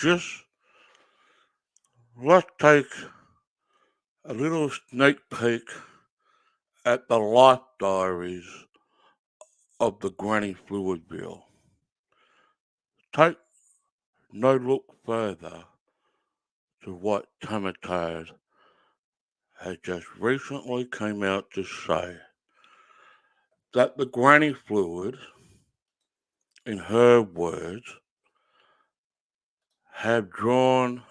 just let's take a little sneak peek at the life diaries of the Granny Fluidville. Take no look further to what Tamatard has just recently came out to say that the Granny Fluid, in her words, have drawn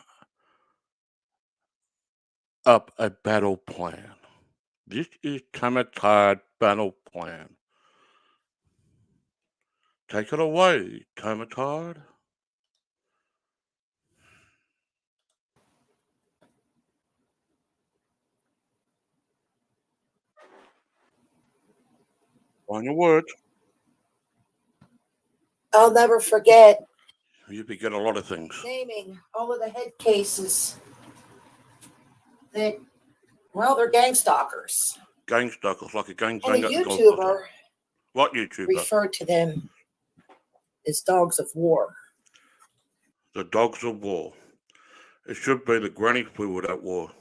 up a battle plan. This is Tamatard battle plan. Take it away, Tamatard. On your words. I'll never forget You forget a lot of things. naming all of the head cases that, well, they're gang stalkers. Gang stalkers, like a gang And a zanger. YouTuber What YouTuber? referred to them as dogs of war. The dogs of war. It should be the Granny Fluid at war.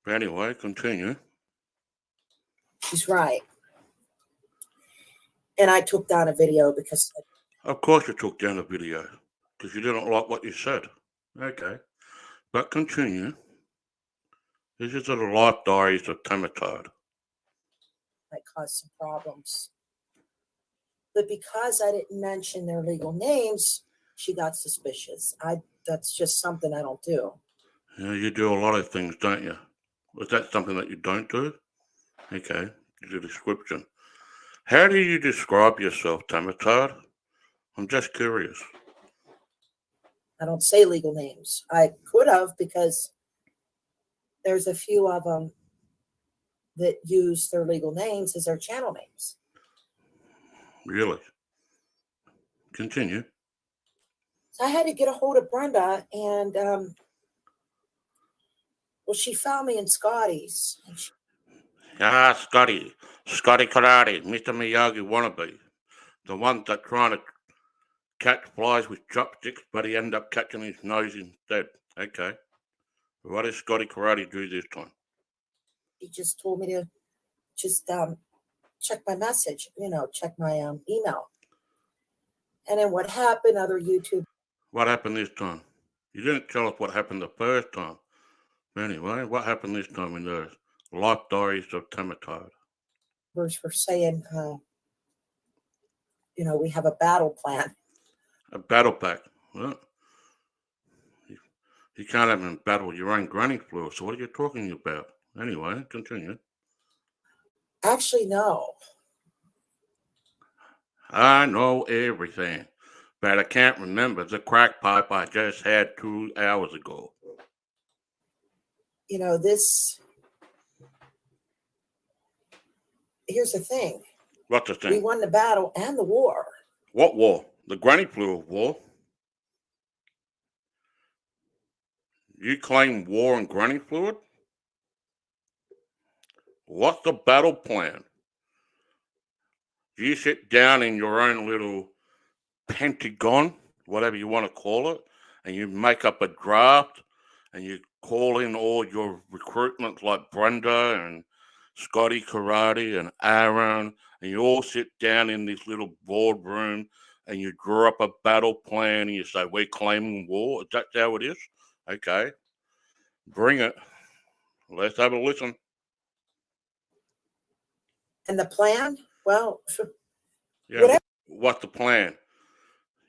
But anyway, continue. She's right. And I took down a video because Of course you took down the video, because you didn't like what you said. Okay. But continue. This is the life diaries of Tamatard. might cause some problems. But because I didn't mention their legal names, she got suspicious. That's just something I don't do. Yeah, you do a lot of things, don't you? Was that something that you don't do? Okay. The description. How do you describe yourself, Tamatard? I'm just curious. I don't say legal names. I could have, because there's a few of them that use their legal names as their channel names. Really? Continue. So I had to get a hold of Brenda, and well, she found me in Scotty's. And Scotty. Scotty Karate, Mr. Miyagi wannabe. The one that trying to catch flies with chopsticks, but he ended up catching his nose instead. Okay. What did Scotty Karate do this time? he just told me to just check my message, check my email. And then what happened, other YouTube. What happened this time? You didn't tell us what happened the first time. Anyway, what happened this time in the life diaries of Tamatard? Were saying, we have a battle plan. A battle pack. Well, you can't even battle your own granny flu, so what are you talking about? Anyway, continue. Actually, no. I know everything, but I can't remember the crack pipe I just had 2 hours ago. Here's the thing. What's the thing? We won the battle and the war. What war? The granny flu war? You claim war and granny fluid? What's the battle plan? You sit down in your own little pentagon, whatever you want to call it, and you make up a draft, and you call in all your recruitments like Brenda and Scotty Karate and Aaron, and you all sit down in this little boardroom and you draw up a battle plan and you say, we're claiming war. Is that how it is? Okay. Bring it. Let's have a listen. And the plan? Well, Yeah. whatever. What's the plan?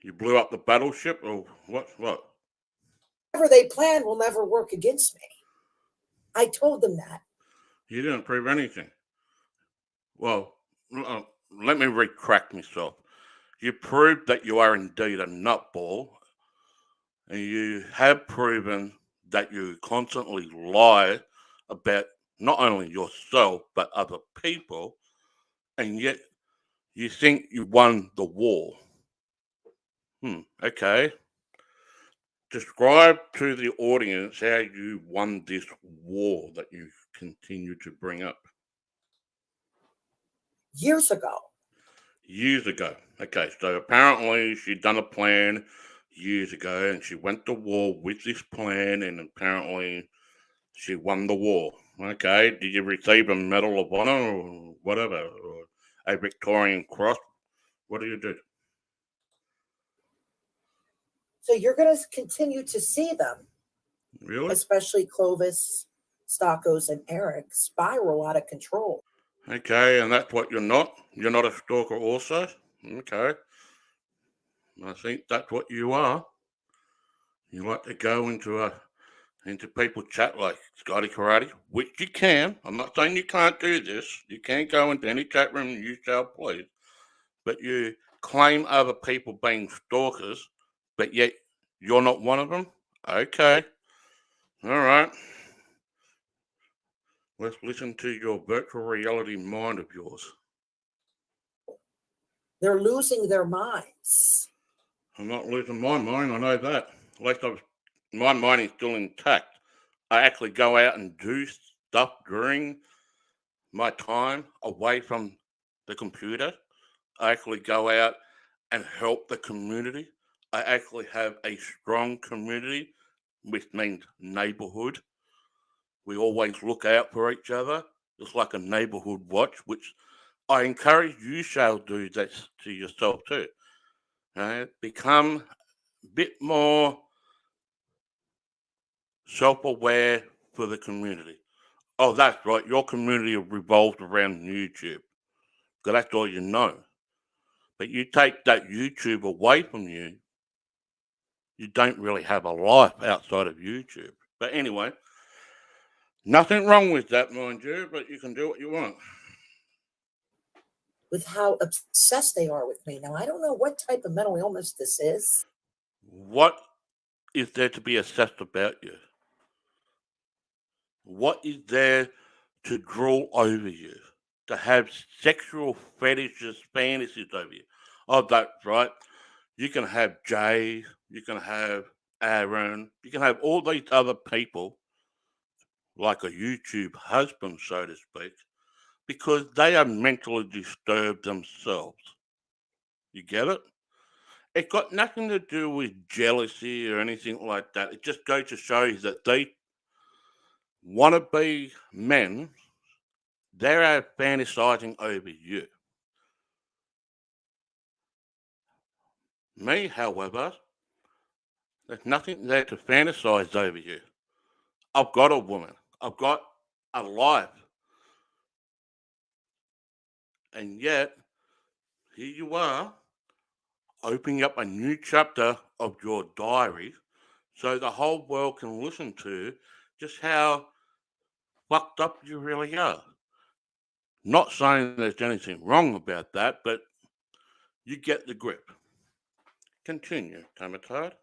You blew up the battleship or what? Whatever they plan will never work against me. I told them that. You didn't prove anything. Well, let me retract myself. You proved that you are indeed a nutball, and you have proven that you constantly lie about not only yourself but other people, and yet you think you won the war. Okay. Describe to the audience how you won this war that you continue to bring up. Years ago. Years ago. Okay, so apparently she'd done a plan. years ago, and she went to war with this plan, and apparently she won the war. Okay, did you receive a Medal of Honor or whatever, or a Victorian Cross? What do you do? So you're going to continue to see them, Really? especially Clovis, Stockos, and Eric, spiral out of control. Okay, and that's what you're not? You're not a stalker also? Okay. I think that's what you are. You like to go into people chat like Scotty Karate, which you can. I'm not saying you can't do this. You can go into any chat room and you shall please. But you claim other people being stalkers, but yet you're not one of them? Okay. All right. Let's listen to your virtual reality mind of yours. They're losing their minds. I'm not losing my mind, I know that. At least my mind is still intact. I actually go out and do stuff during my time away from the computer. I actually go out and help the community. I actually have a strong community, which means neighborhood. We always look out for each other. It's like a neighborhood watch, which I encourage you shall do that to yourself too. Become a bit more self-aware for the community. Oh, that's right. Your community revolves around YouTube. Because that's all you know. But you take that YouTube away from you, you don't really have a life outside of YouTube. But anyway, nothing wrong with that, mind you, but you can do what you want. With how obsessed they are with me. Now, I don't know what type of mental illness this is. What is there to be assessed about you? What is there to drool over you? To have sexual fetishes, fantasies over you? Oh, that's right. You can have Jay, you can have Aaron, you can have all these other people, like a YouTube husband, so to speak, because they are mentally disturbed themselves. You get it? It got nothing to do with jealousy or anything like that. It just goes to show you that they wannabe men, they are fantasizing over you. Me, however, there's nothing there to fantasize over you. I've got a woman. I've got a life. And yet, here you are, opening up a new chapter of your diary so the whole world can listen to just how fucked up you really are. Not saying there's anything wrong about that, but you get the grip. Continue, Tamatard.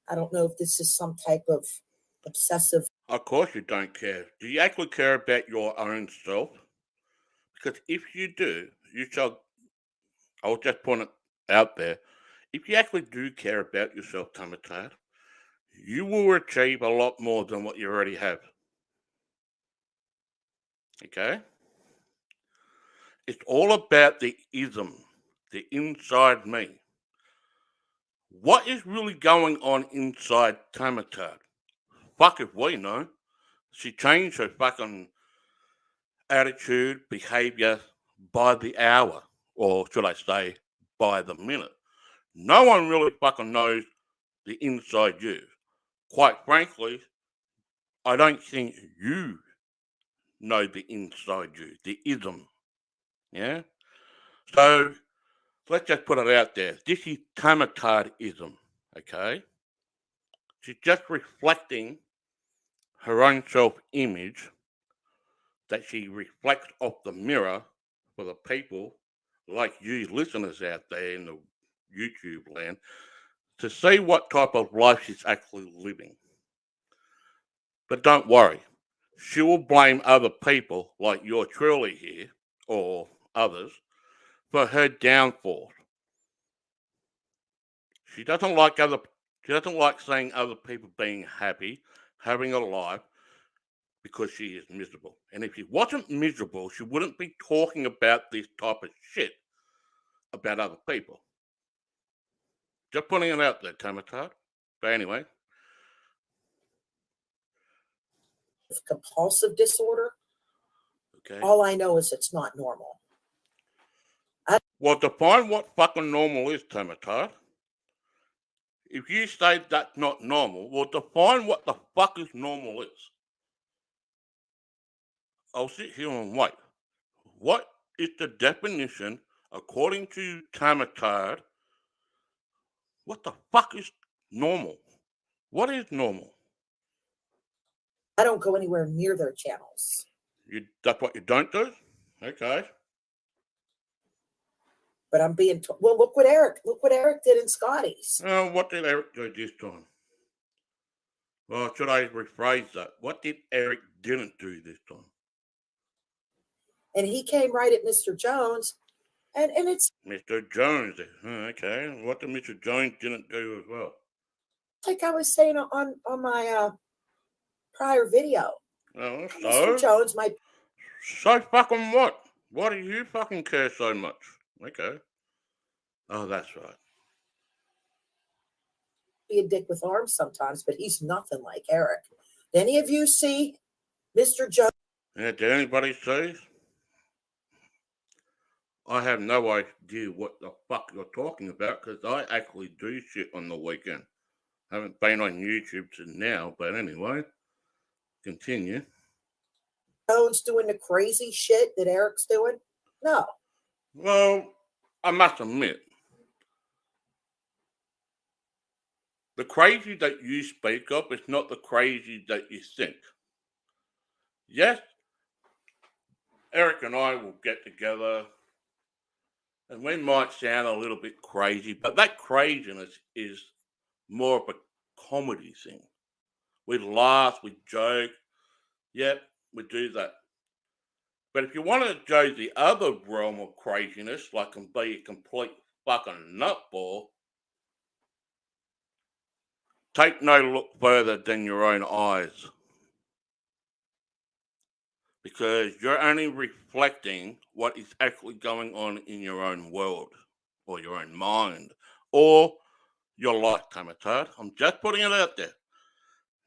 I don't know if this is some type of obsessive. Of course you don't care. Do you actually care about your own self? Because if you do, you shall, I'll just point it out there. If you actually do care about yourself, Tamatard, you will achieve a lot more than what you already have. Okay? It's all about the ism, the inside me. What is really going on inside Tamatard? Fuck if we know. She changed her fucking attitude, behavior by the hour, or should I say, by the minute. No one really fucking knows the inside you. Quite frankly, I don't think you know the inside you, the ism. Yeah? So let's just put it out there. This is Tamatardism, okay? She's just reflecting her own self image that she reflects off the mirror for the people like you listeners out there in the YouTube land to see what type of life she's actually living. But don't worry, she will blame other people like you're truly here or others for her downfall. She doesn't like other she doesn't like seeing other people being happy, having a life because she is miserable. And if she wasn't miserable, she wouldn't be talking about this type of shit about other people. Just putting it out there, Tamatard. But anyway, Compulsive disorder. okay. All I know is it's not normal. Well, define what fucking normal is, Tamatard. If you say that's not normal, well, define what the fuck is normal is. I'll sit here and wait. What is the definition, according to Tamatard? What the fuck is normal? What is normal? I don't go anywhere near their channels. That's what you don't do? Okay. But I'm being told, well, look what Eric did in Scotty's. What did Eric do this time? Well, should I rephrase that? What did Eric didn't do this time? And he came right at Mr. Jones. And it's Mr. Jones. Okay. What did Mr. Jones didn't do as well? like I was saying on my prior video. Oh, Mr. Jones might So fucking what? Why do you fucking care so much? Okay. Oh, that's right. be a dick with arms sometimes, but he's nothing like Eric. Did any of you see Mr. Jones? Yeah, did anybody see? I have no idea what the fuck you're talking about because I actually do shit on the weekend. Haven't been on YouTube to now, but anyway, continue. Jones doing the crazy shit that Eric's doing? No. Well, I must admit, the crazy that you speak of is not the crazy that you think. Yes, Eric and I will get together and we might sound a little bit crazy, but that craziness is more of a comedy thing. We laugh, we joke. Yep, we do that. But if you want to go the other realm of craziness, like and be a complete fucking nutball, take no look further than your own eyes. Because you're only reflecting what is actually going on in your own world, or your own mind, or your life, Tamatard. I'm just putting it out there.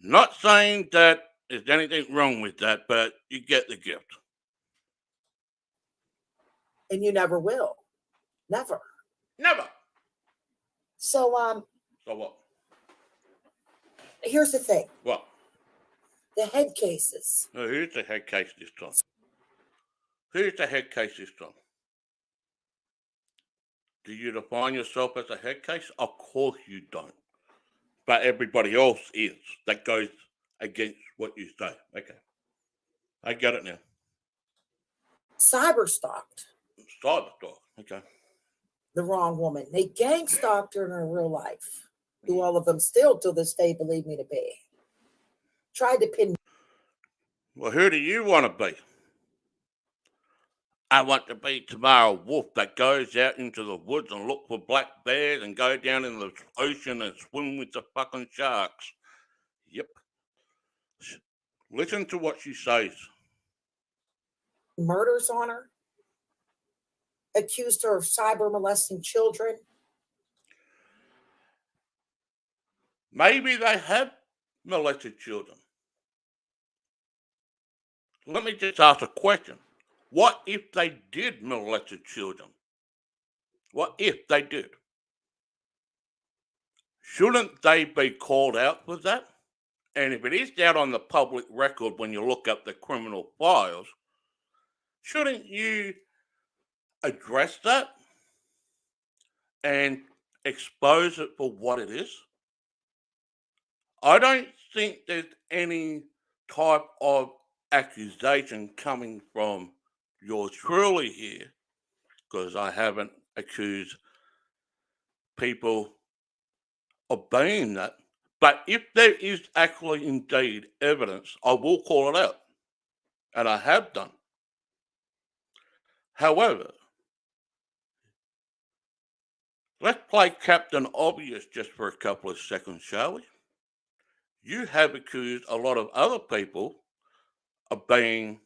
Not saying that there's anything wrong with that, but you get the gift. And you never will. Never. Never. So So what? here's the thing. What? The head cases. No, who's the head case this time? Who's the head case this time? Do you define yourself as a head case? Of course you don't. But everybody else is. That goes against what you say. Okay. I get it now. Cyber stalked Cyberstalk. Okay. the wrong woman. They gang stalked her in her real life. Who all of them still till this day believe me to be. Tried to pin. Well, who do you want to be? I want to be Tamara Wolf that goes out into the woods and look for black bears and go down in the ocean and swim with the fucking sharks. Yep. Listen to what she says. Murders on her. Accused her of cyber molesting children. Maybe they have molested children. Let me just ask a question. What if they did molest children? What if they did? Shouldn't they be called out for that? And if it is out on the public record when you look up the criminal files, shouldn't you address that and expose it for what it is? I don't think there's any type of accusation coming from yours truly here, because I haven't accused people of being that. But if there is actually indeed evidence, I will call it out. And I have done. However, let's play Captain Obvious just for a couple of seconds, shall we? You have accused a lot of other people of being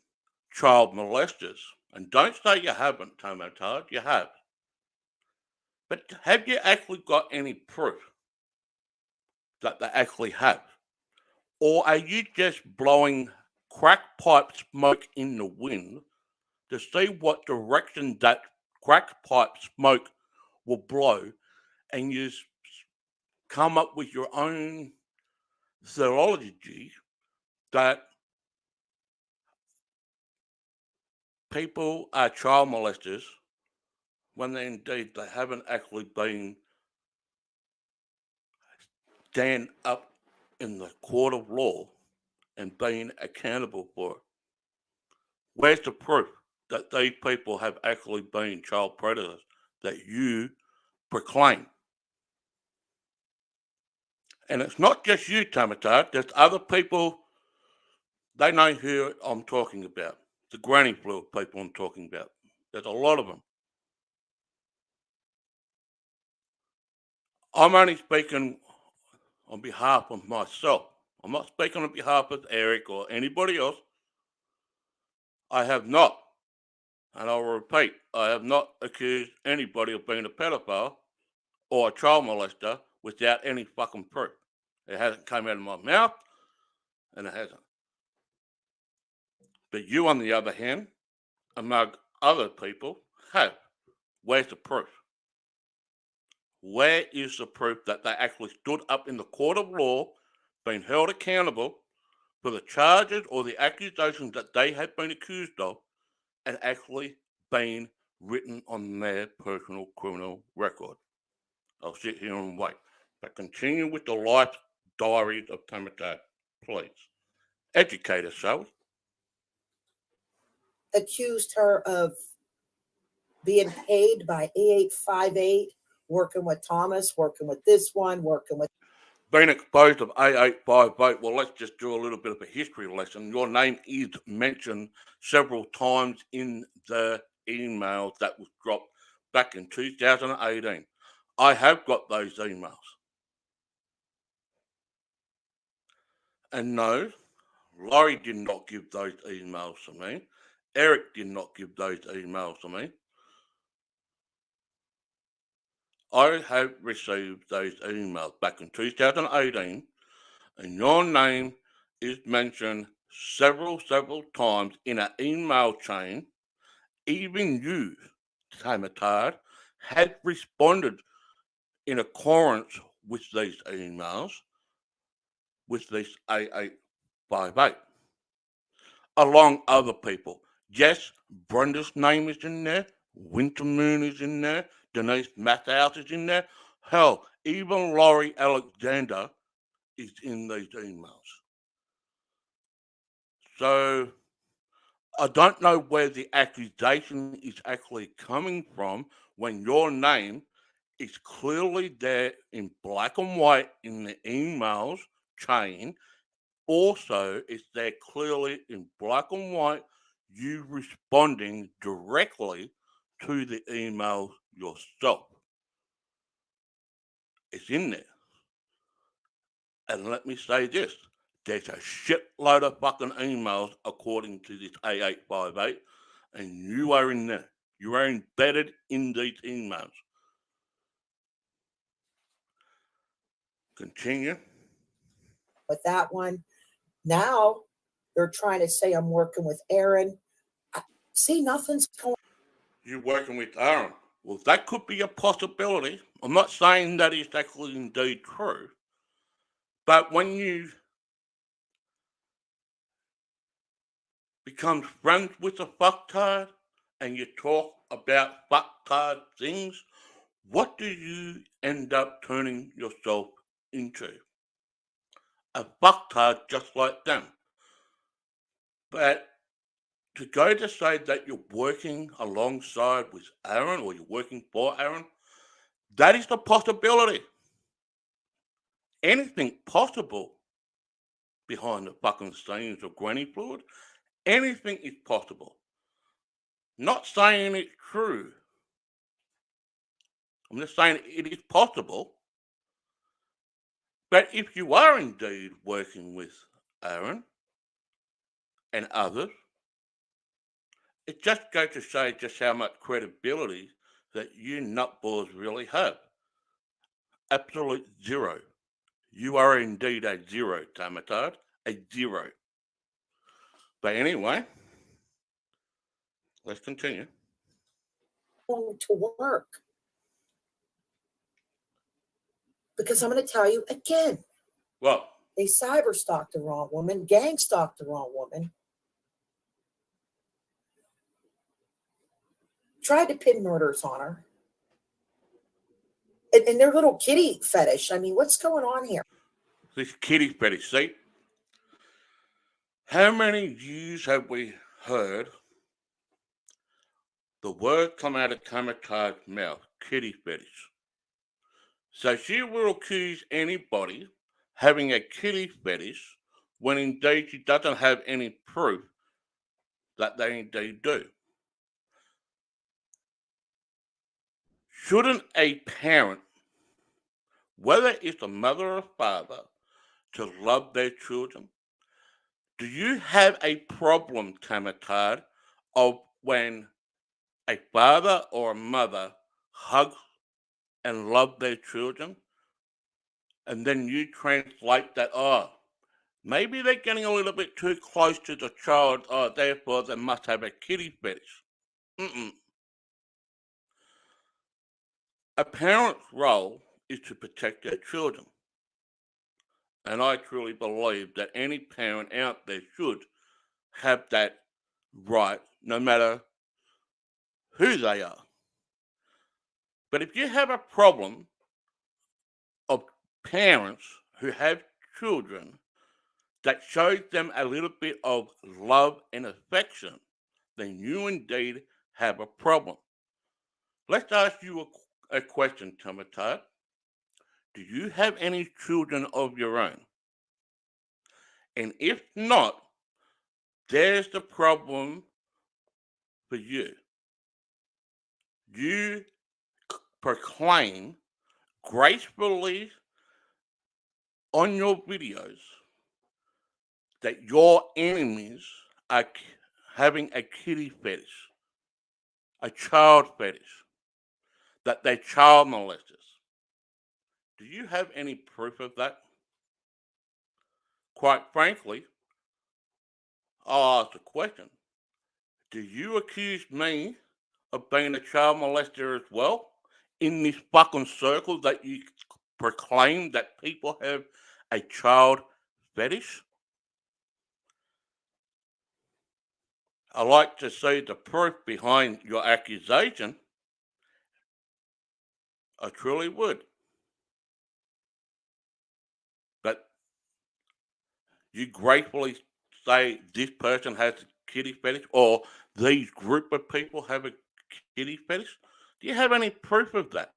child molesters. And don't say you haven't, Tomotard, you have. But have you actually got any proof that they actually have? Or are you just blowing crack pipe smoke in the wind to see what direction that crack pipe smoke will blow, and you come up with your own theology that people are child molesters when indeed they haven't actually been stand up in the court of law and being accountable for it? Where's the proof that these people have actually been child predators that you proclaim? And it's not just you, Tamatard. There's other people. They know who I'm talking about. The granny fluid people I'm talking about. There's a lot of them. I'm only speaking on behalf of myself. I'm not speaking on behalf of Eric or anybody else. I have not, and I'll repeat, I have not accused anybody of being a pedophile or a child molester without any fucking proof. It hasn't come out of my mouth, and it hasn't. But you, on the other hand, among other people, have. Where's the proof? Where is the proof that they actually stood up in the court of law, being held accountable for the charges or the accusations that they have been accused of, and actually been written on their personal criminal record? I'll sit here and wait. But continue with the life diaries of Tamata, please. Educate us, shall we? Accused her of being paid by A858, working with Thomas, working with this one, working with. Being exposed of A858, well, let's just do a little bit of a history lesson. Your name is mentioned several times in the emails that was dropped back in 2018. I have got those emails. And no, Laurie did not give those emails to me. Eric did not give those emails to me. I have received those emails back in 2018, and your name is mentioned several times in an email chain. Even you, Tamatard, had responded in accordance with these emails, with this A858, along other people. Yes, Brenda's name is in there, Winter Moon is in there, Denise Mathouse is in there. Hell, even Laurie Alexander is in these emails. So I don't know where the accusation is actually coming from when your name is clearly there in black and white in the emails chain. Also, it's there clearly in black and white, you responding directly to the email yourself. It's in there. And let me say this, there's a shitload of fucking emails according to this A858, and you are in there. You are embedded in these emails. Continue. With that one. Now they're trying to say I'm working with Aaron. See, nothing's going. You're working with Aaron. Well, that could be a possibility. I'm not saying that is actually indeed true. But when you become friends with a fucktard and you talk about fucktard things, what do you end up turning yourself into? A fucktard just like them. But to go to say that you're working alongside with Aaron or you're working for Aaron, that is the possibility. Anything possible behind the fucking scenes of Granny Fluid. Anything is possible. Not saying it's true. I'm just saying it is possible. But if you are indeed working with Aaron and others, it just goes to show just how much credibility that you nutballs really have. Absolute zero. You are indeed a zero, Tamatard. A zero. But anyway, let's continue. Going to work. Because I'm going to tell you again, Well, they cyber stalked the wrong woman, gang stalked the wrong woman, tried to pin murders on her. And their little kitty fetish. I mean, what's going on here? this kitty fetish, see? How many years have we heard the word come out of Tamatard's mouth? Kitty fetish. So she will accuse anybody having a kitty fetish when indeed she doesn't have any proof that they indeed do. Shouldn't a parent, whether it's a mother or father, to love their children? Do you have a problem, Tamatard, of when a father or a mother hug and love their children, and then you translate that, oh, maybe they're getting a little bit too close to the child, oh, therefore they must have a kitty fetish. Mm-mm. A parent's role is to protect their children. And I truly believe that any parent out there should have that right, no matter who they are. But if you have a problem of parents who have children that shows them a little bit of love and affection, then you indeed have a problem. Let's ask you a question, Tamatard. Do you have any children of your own? And if not, there's the problem for you. You proclaim gracefully on your videos that your enemies are having a kitty fetish, a child fetish, that they're child molesters. Do you have any proof of that? Quite frankly, I'll ask a question. Do you accuse me of being a child molester as well in this fucking circle that you proclaim that people have a child fetish? I like to see the proof behind your accusation. I truly would. But you gratefully say this person has a kitty fetish or these group of people have a kitty fetish? Do you have any proof of that?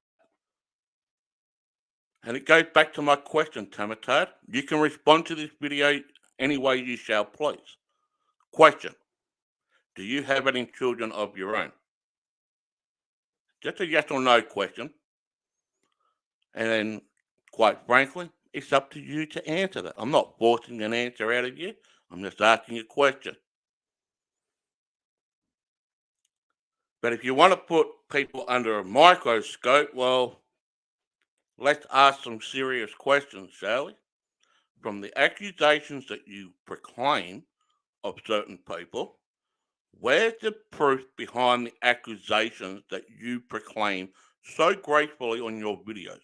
And it goes back to my question, Tamatard. You can respond to this video any way you shall please. Question. Do you have any children of your own? Just a yes or no question. And then, quite frankly, it's up to you to answer that. I'm not forcing an answer out of you. I'm just asking a question. But if you want to put people under a microscope, well, let's ask some serious questions, shall we? From the accusations that you proclaim of certain people, where's the proof behind the accusations that you proclaim so gracefully on your videos?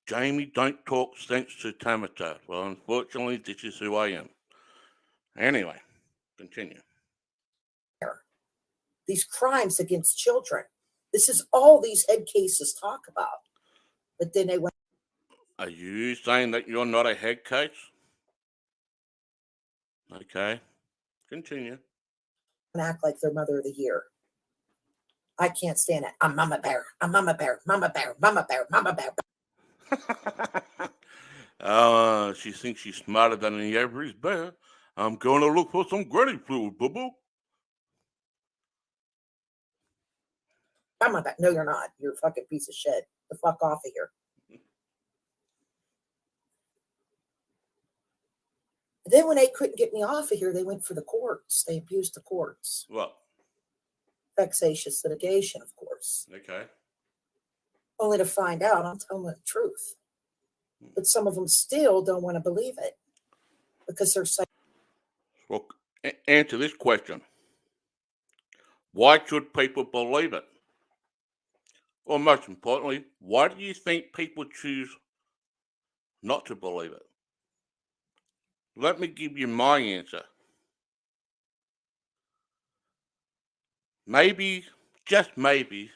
Jamie, don't talk sense to Tamatard. Well, unfortunately, this is who I am. Anyway, continue. These crimes against children. This is all these head cases talk about. But then they went. Are you saying that you're not a head case? Okay, continue. And act like they're Mother of the Year. I can't stand it. I'm Mama Bear. I'm Mama Bear. Mama Bear. Mama Bear. Mama Bear. She thinks she's smarter than the average bear. I'm going to look for some granny fluid, boo boo. Mama Bear. No, you're not. You're a fucking piece of shit. The fuck off of here. Then when they couldn't get me off of here, they went for the courts. They abused the courts. Well, vexatious litigation, of course, Okay. only to find out I'm telling the truth. But some of them still don't want to believe it because they're saying, Well, answer this question. Why should people believe it? Or most importantly, why do you think people choose not to believe it? Let me give you my answer. Maybe, just maybe,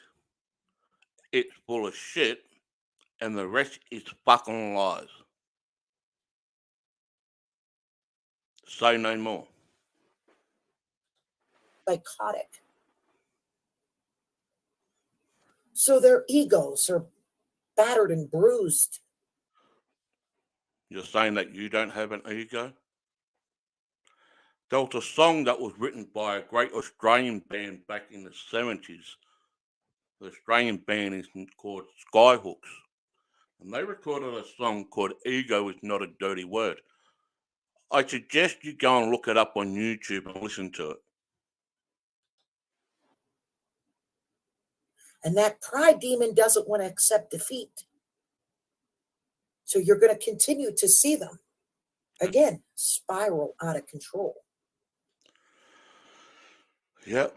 it's full of shit and the rest is fucking lies. Say no more. psychotic. So their egos are battered and bruised. You're saying that you don't have an ego? There was a song that was written by a great Australian band back in the 70s. The Australian band is called Skyhooks. And they recorded a song called Ego is Not a Dirty Word. I suggest you go and look it up on YouTube and listen to it. And that pride demon doesn't want to accept defeat. So you're going to continue to see them, again, spiral out of control. Yep,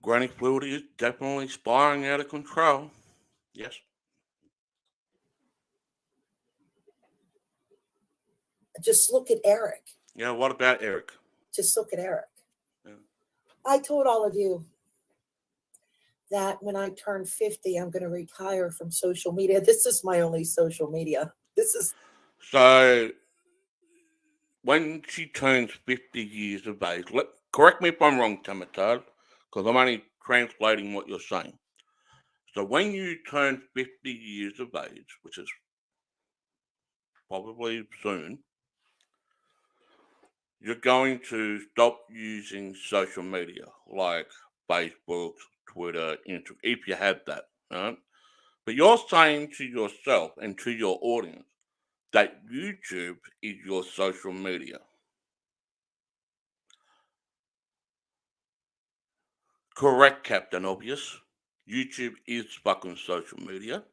Granny Fluidville is definitely spiraling out of control. Yes. Just look at Eric. Yeah, what about Eric? Just look at Eric. Yeah. I told all of you that when I turn 50, I'm going to retire from social media. This is my only social media. This is So, when she turns 50 years of age, correct me if I'm wrong, Tamatad, because I'm only translating what you're saying. So, when you turn 50 years of age, which is probably soon, you're going to stop using social media like Facebook, Twitter, Instagram, if you have that. Right? But you're saying to yourself and to your audience that YouTube is your social media. Correct, Captain Obvious. YouTube is fucking social media.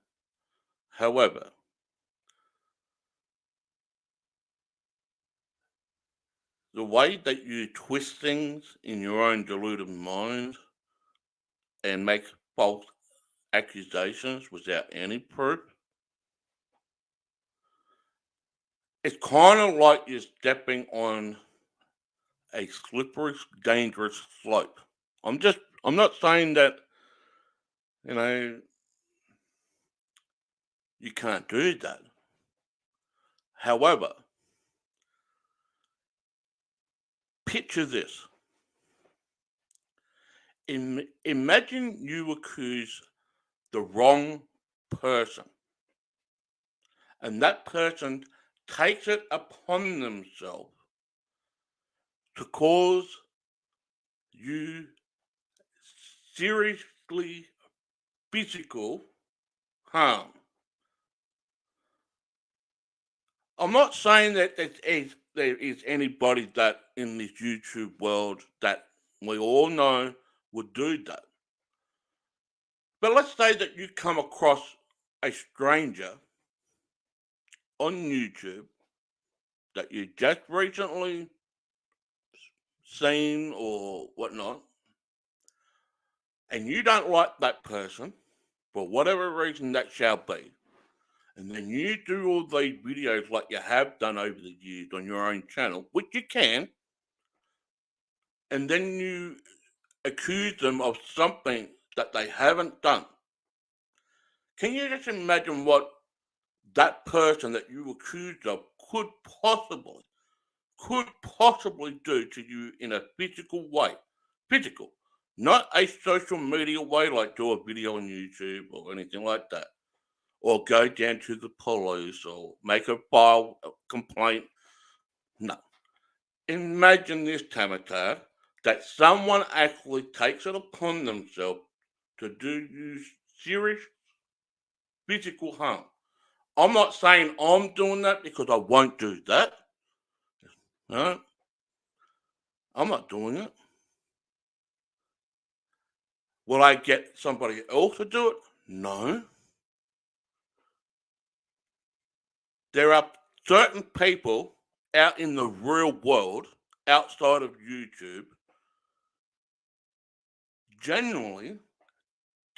However, the way that you twist things in your own deluded mind and make false accusations without any proof, it's kind of like you're stepping on a slippery, dangerous slope. I'm not saying that, you know, you can't do that. However, picture this. Imagine you accuse the wrong person, and that person takes it upon themselves to cause you seriously physical harm. I'm not saying that there is anybody that in this YouTube world that we all know would do that. But let's say that you come across a stranger on YouTube that you just recently seen or whatnot, and you don't like that person for whatever reason that shall be, and then you do all these videos like you have done over the years on your own channel, which you can, and then you accuse them of something that they haven't done. Can you just imagine what that person that you accused of could possibly do to you in a physical way? Physical, not a social media way like do a video on YouTube or anything like that, or go down to the police or make a file a complaint. No. Imagine this, Tamatar, that someone actually takes it upon themselves to do you serious physical harm. I'm not saying I'm doing that because I won't do that. No, I'm not doing it. Will I get somebody else to do it? No. There are certain people out in the real world, outside of YouTube, genuinely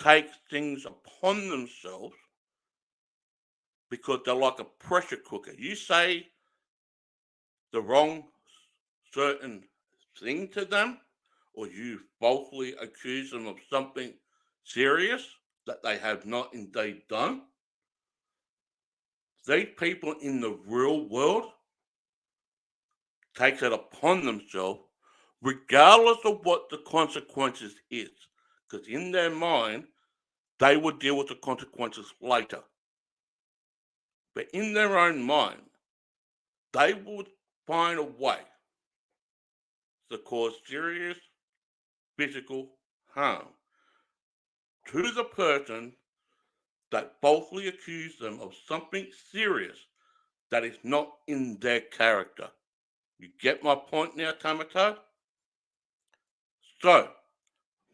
take things upon themselves because they're like a pressure cooker. You say the wrong certain thing to them, or you falsely accuse them of something serious that they have not indeed done. These people in the real world take it upon themselves, regardless of what the consequences is, because in their mind, they will deal with the consequences later. But in their own mind, they would find a way to cause serious physical harm to the person that falsely accused them of something serious that is not in their character. You get my point now, Tamatad? So,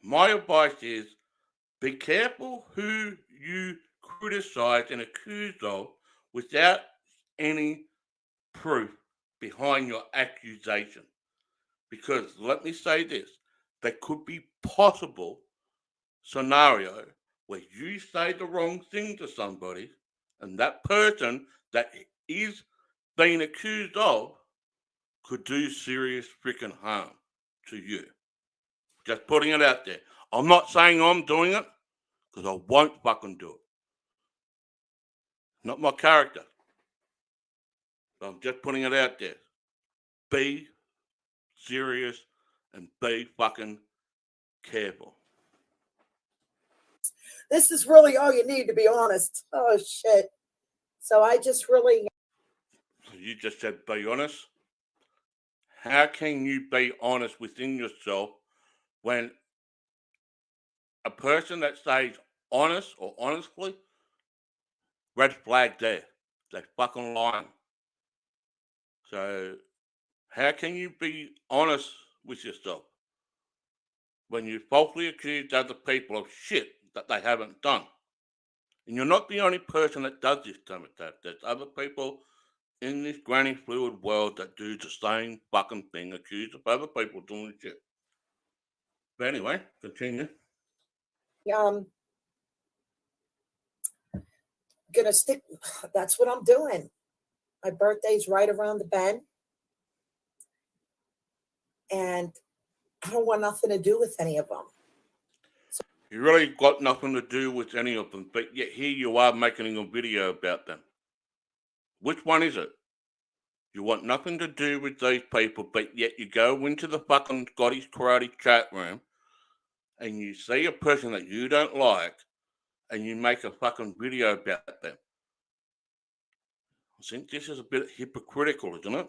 my advice is be careful who you criticize and accuse of without any proof behind your accusation. Because let me say this, there could be possible scenario where you say the wrong thing to somebody and that person that is being accused of could do serious freaking harm to you. Just putting it out there. I'm not saying I'm doing it because I won't fucking do it. Not my character. So I'm just putting it out there. Be serious and be fucking careful. This is really all you need, to be honest. Oh, shit. So I just really. So you just said be honest. How can you be honest within yourself when a person that says honest or honestly, red flag there? They fucking lying. So how can you be honest with yourself when you falsely accuse other people of shit that they haven't done? And you're not the only person that does this, Thomas. There's other people in this granny fluid world that do the same fucking thing, accused of other people doing shit. But anyway, continue. um gonna stick. That's what I'm doing. My birthday's right around the bend, and I don't want nothing to do with any of them. You really got nothing to do with any of them, but yet here you are making a video about them. Which one is it? You want nothing to do with these people, but yet you go into the fucking Scottish Karate chat room and you see a person that you don't like and you make a fucking video about them. I think this is a bit hypocritical, isn't it?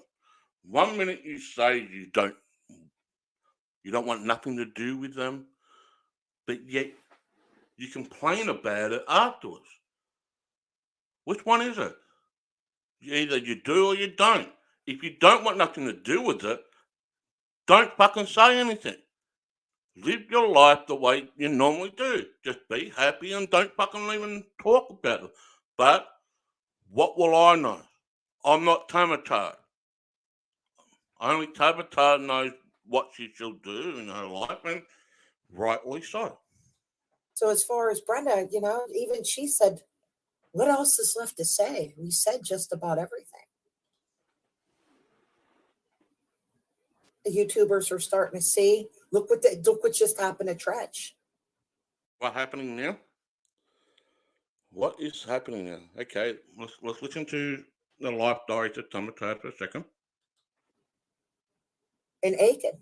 1 minute you say you don't want nothing to do with them, but yet you complain about it afterwards. Which one is it? Either you do or you don't. If you don't want nothing to do with it, don't fucking say anything. Live your life the way you normally do. Just be happy and don't fucking even talk about it. But what will I know? I'm not Tamatard. Only Tamatard knows what she should do in her life, and rightly so. So as far as Brenda, even she said, what else is left to say? We said just about everything. The YouTubers are starting to see. Look what just happened to Tretch. What's happening now? What is happening now? Okay, let's listen to the life diary of Tamatard for a second. In Aiken.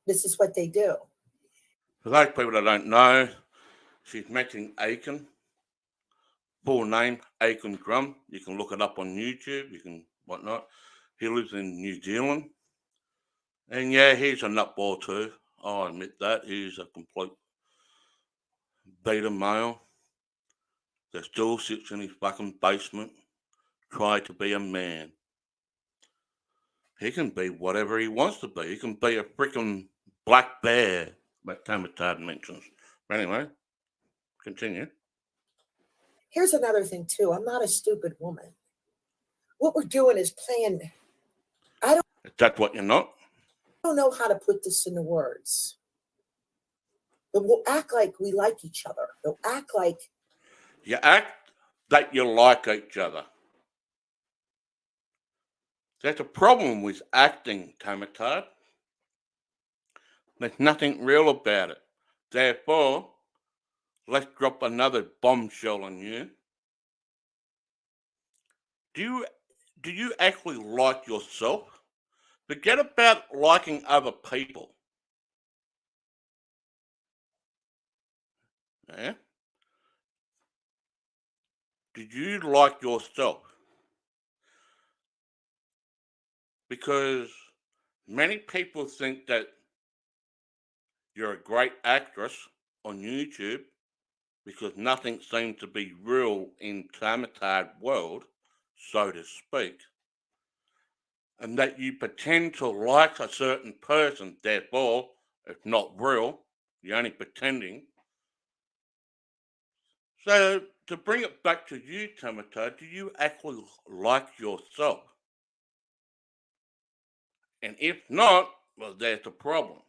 This is what they do. For those people that don't know, she's mentioning Aiken. Full name, Aiken Drum. You can look it up on YouTube. You can whatnot. He lives in New Zealand. And yeah, he's a nutball too. I'll admit that. He's a complete beta male that still sits in his fucking basement, trying to be a man. He can be whatever he wants to be. He can be a freaking black bear that Tamatard mentions. But anyway, continue. Here's another thing, too. I'm not a stupid woman. What we're doing is playing. Is that what you're not? I don't know how to put this into words. But we'll act like we like each other. We'll act like You act that you like each other. There's a problem with acting, Tamatard. There's nothing real about it. Therefore, let's drop another bombshell on you. Do you actually like yourself? Forget about liking other people. Yeah? Do you like yourself? Because many people think that you're a great actress on YouTube because nothing seems to be real in Tamatard world, so to speak. And that you pretend to like a certain person, therefore, if not real, you're only pretending. So to bring it back to you, Tamatard, do you actually like yourself? And if not, well, there's a problem.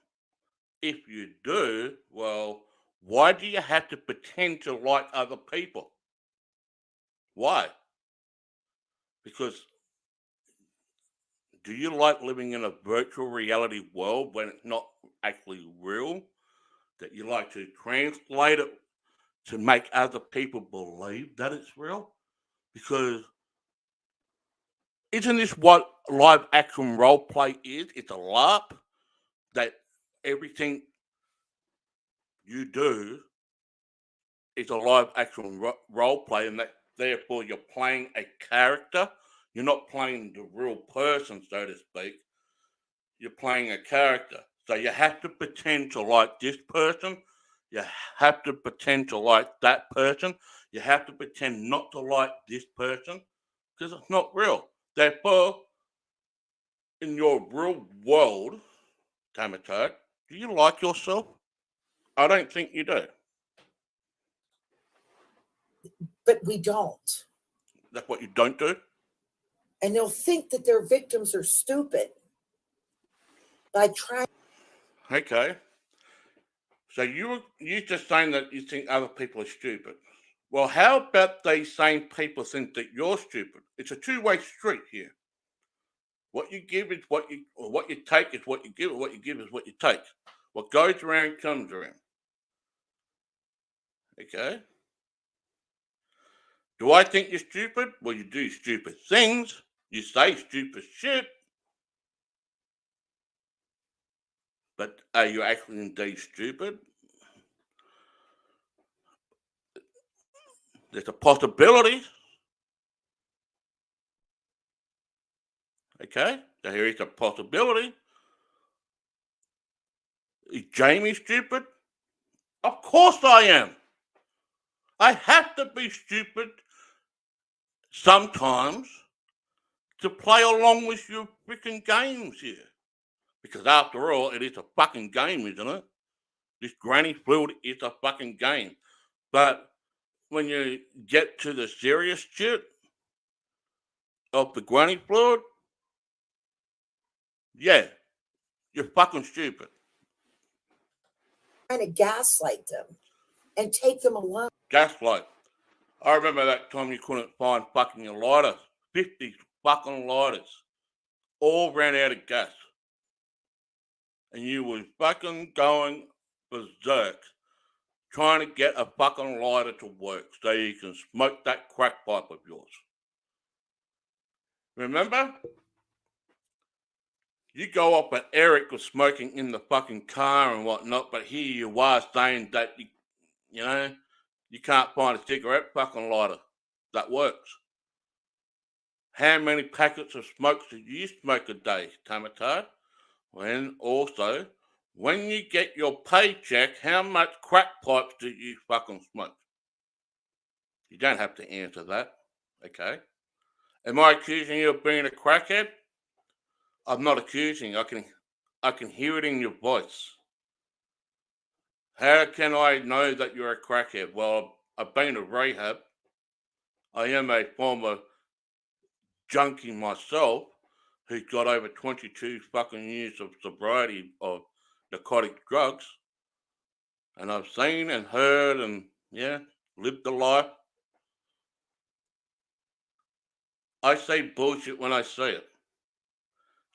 If you do, well, why do you have to pretend to like other people? Why? Because do you like living in a virtual reality world when it's not actually real? That you like to translate it to make other people believe that it's real? Because isn't this what live action role play is? It's a LARP that everything you do is a live action role play, and that therefore you're playing a character. You're not playing the real person, so to speak. You're playing a character. So you have to pretend to like this person. You have to pretend to like that person. You have to pretend not to like this person because it's not real. Therefore, in your real world, Tamatard, do you like yourself? I don't think you do. but we don't. That's what you don't do. And they'll think that their victims are stupid by trying. Okay. So you just saying that you think other people are stupid. Well, how about these same people think that you're stupid? It's a two-way street here. What you give is what you take is what you give, or what you give is what you take. What goes around comes around. Okay. Do I think you're stupid? Well, you do stupid things. You say stupid shit. But are you actually indeed stupid? There's a possibility. Okay. So here is a possibility. Is Jamie stupid? Of course I am. I have to be stupid sometimes to play along with your freaking games here. Because after all, it is a fucking game, isn't it? This Granny Fluid is a fucking game. But when you get to the serious shit of the Granny Fluid, yeah, you're fucking stupid. To gaslight them and take them along. Gaslight. I remember that time you couldn't find fucking a lighter. 50 fucking lighters. All ran out of gas. And you was fucking going berserk trying to get a fucking lighter to work so you can smoke that crack pipe of yours. Remember? You go up and Eric was smoking in the fucking car and whatnot, but here you are saying that you know, you can't find a cigarette fucking lighter that works. How many packets of smokes do you smoke a day, Tamatard? When also, when you get your paycheck, how much crack pipes do you fucking smoke? You don't have to answer that, okay? Am I accusing you of being a crackhead? I'm not accusing. I can hear it in your voice. How can I know that you're a crackhead? Well, I've been to rehab. I am a former junkie myself who's got over 22 fucking years of sobriety of narcotic drugs. And I've seen and heard and, yeah, lived the life. I say bullshit when I say it.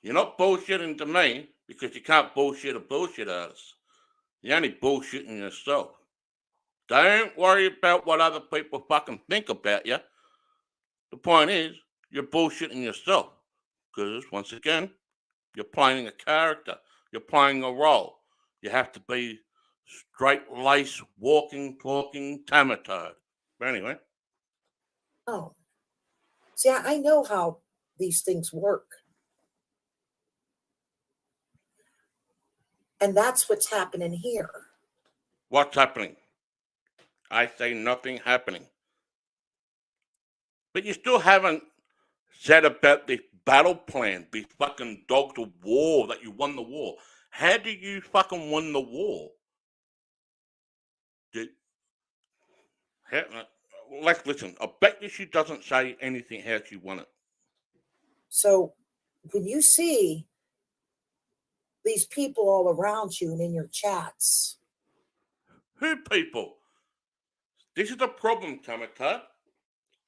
You're not bullshitting to me because you can't bullshit a bullshit artist. You're only bullshitting yourself. Don't worry about what other people fucking think about you. The point is, you're bullshitting yourself. Because, once again, you're playing a character. You're playing a role. You have to be straight lace, walking, talking, tamatard. But anyway. Oh. See, I know how these things work. And that's what's happening here. What's happening? I say nothing happening. But you still haven't said about this battle plan, this fucking dog to war that you won the war. How do you fucking win the war? Did, let's listen. I bet you she doesn't say anything how she won it. So when you see these people all around you and in your chats. Who people? This is a problem, Tamata.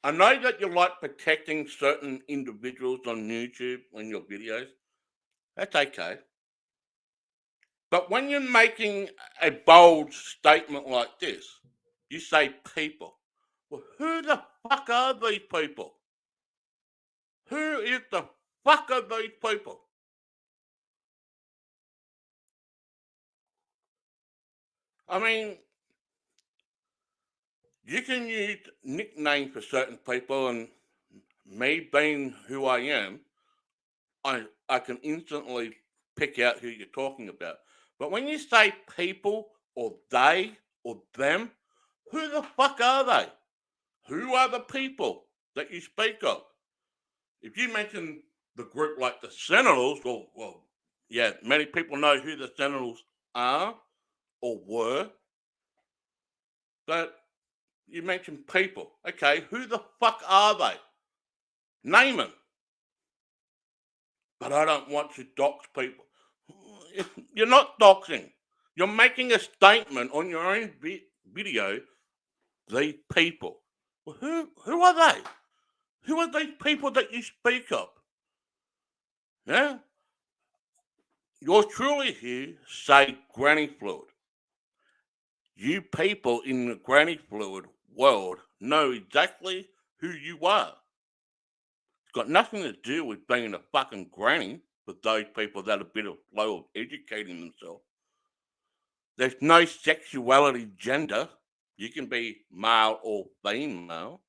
I know that you like protecting certain individuals on YouTube in your videos. That's okay. But when you're making a bold statement like this, you say people. Well, who the fuck are these people? Who is the fuck are these people? I mean, you can use nicknames for certain people, and me being who I am, I can instantly pick out who you're talking about. But when you say people or they or them, who the fuck are they? Who are the people that you speak of? If you mention the group like the Sentinels, well, yeah, many people know who the Sentinels are or were. But you mentioned people. Okay, who the fuck are they? Name them. But I don't want to dox people. You're not doxing. You're making a statement on your own video. These people. Well, who are they? Who are these people that you speak of? Yeah? You're truly here, say granny fluid. You people in the granny fluid world know exactly who you are. It's got nothing to do with being a fucking granny for those people that are a bit of low of educating themselves. There's no sexuality, gender. You can be male or female.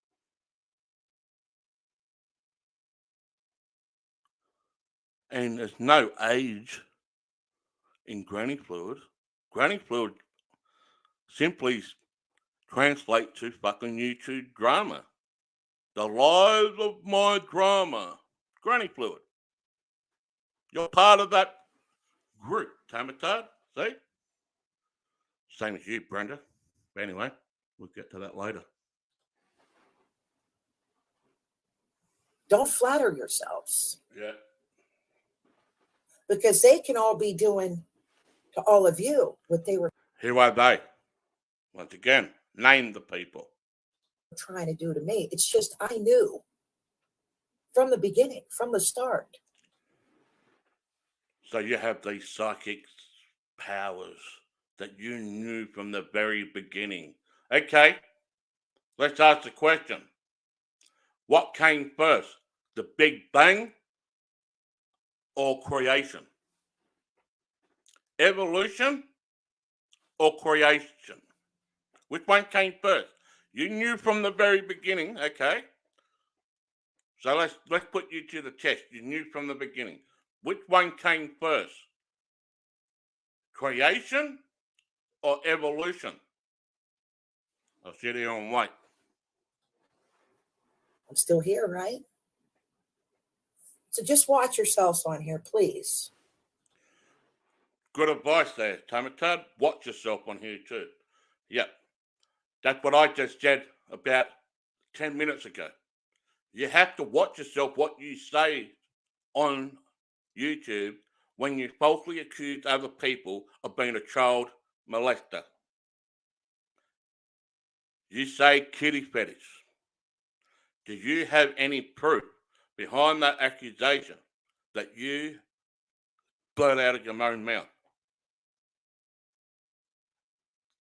And there's no age in granny fluid. Granny fluid simply translates to fucking YouTube drama. The lives of my drama. Granny fluid. You're part of that group, Tamatard. See? Same as you, Brenda. But anyway, we'll get to that later. Don't flatter yourselves. Yeah. Because they can all be doing to all of you what they were. Who are they? Once again, name the people. Trying to do to me. It's just I knew from the beginning, from the start. So you have these psychic powers that you knew from the very beginning. Okay, let's ask the question. What came first, the Big Bang or creation? Evolution or creation? Which one came first? You knew from the very beginning, okay? So let's put you to the test. You knew from the beginning. Which one came first? Creation or evolution? I'll sit here and wait. I'm still here, right? So just watch yourselves on here, please. Good advice there, Tamatad. Watch yourself on here too. Yep. That's what I just said about 10 minutes ago. You have to watch yourself what you say on YouTube when you falsely accuse other people of being a child molester. You say kitty fetish. Do you have any proof behind that accusation that you blurt out of your own mouth?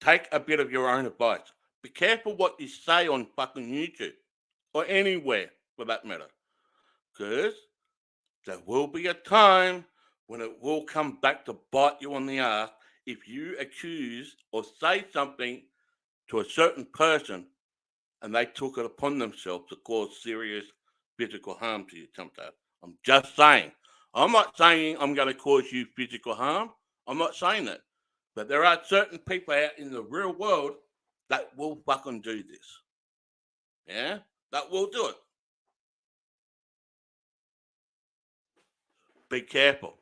Take a bit of your own advice. Be careful what you say on fucking YouTube or anywhere for that matter. Because there will be a time when it will come back to bite you on the ass if you accuse or say something to a certain person and they took it upon themselves to cause serious physical harm to you, Temper. I'm just saying. I'm not saying I'm going to cause you physical harm. I'm not saying that. But there are certain people out in the real world that will fucking do this. Yeah? That will do it. Be careful.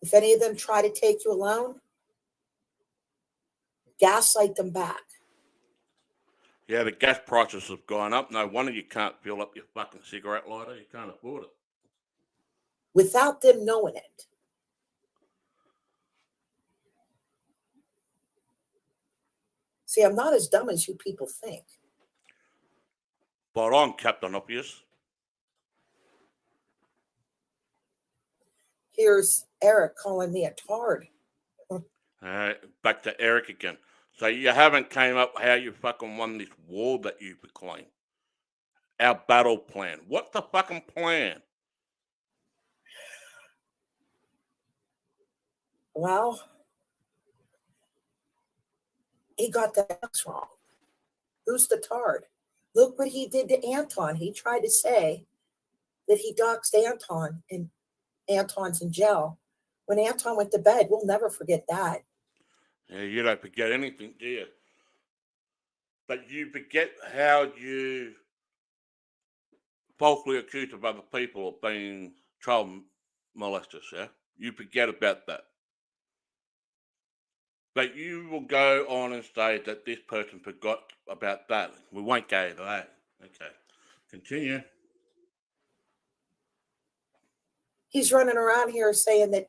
If any of them try to take you alone, gaslight them back. Yeah, the gas prices have gone up. No wonder you can't fill up your fucking cigarette lighter. You can't afford it. Without them knowing it. See, I'm not as dumb as you people think. But on, Captain Obvious. Here's Eric calling me a tard. Back to Eric again. So you haven't came up how you fucking won this war that you proclaimed. Our battle plan. What's the fucking plan? Well, he got the X wrong. Who's the tard? Look what he did to Anton. He tried to say that he doxed Anton and Anton's in jail. When Anton went to bed, we'll never forget that. Yeah, you don't forget anything, do you? But you forget how you falsely accused of other people of being child molesters, yeah? You forget about that. But you will go on and say that this person forgot about that. We won't go to that. Okay. Continue. He's running around here saying that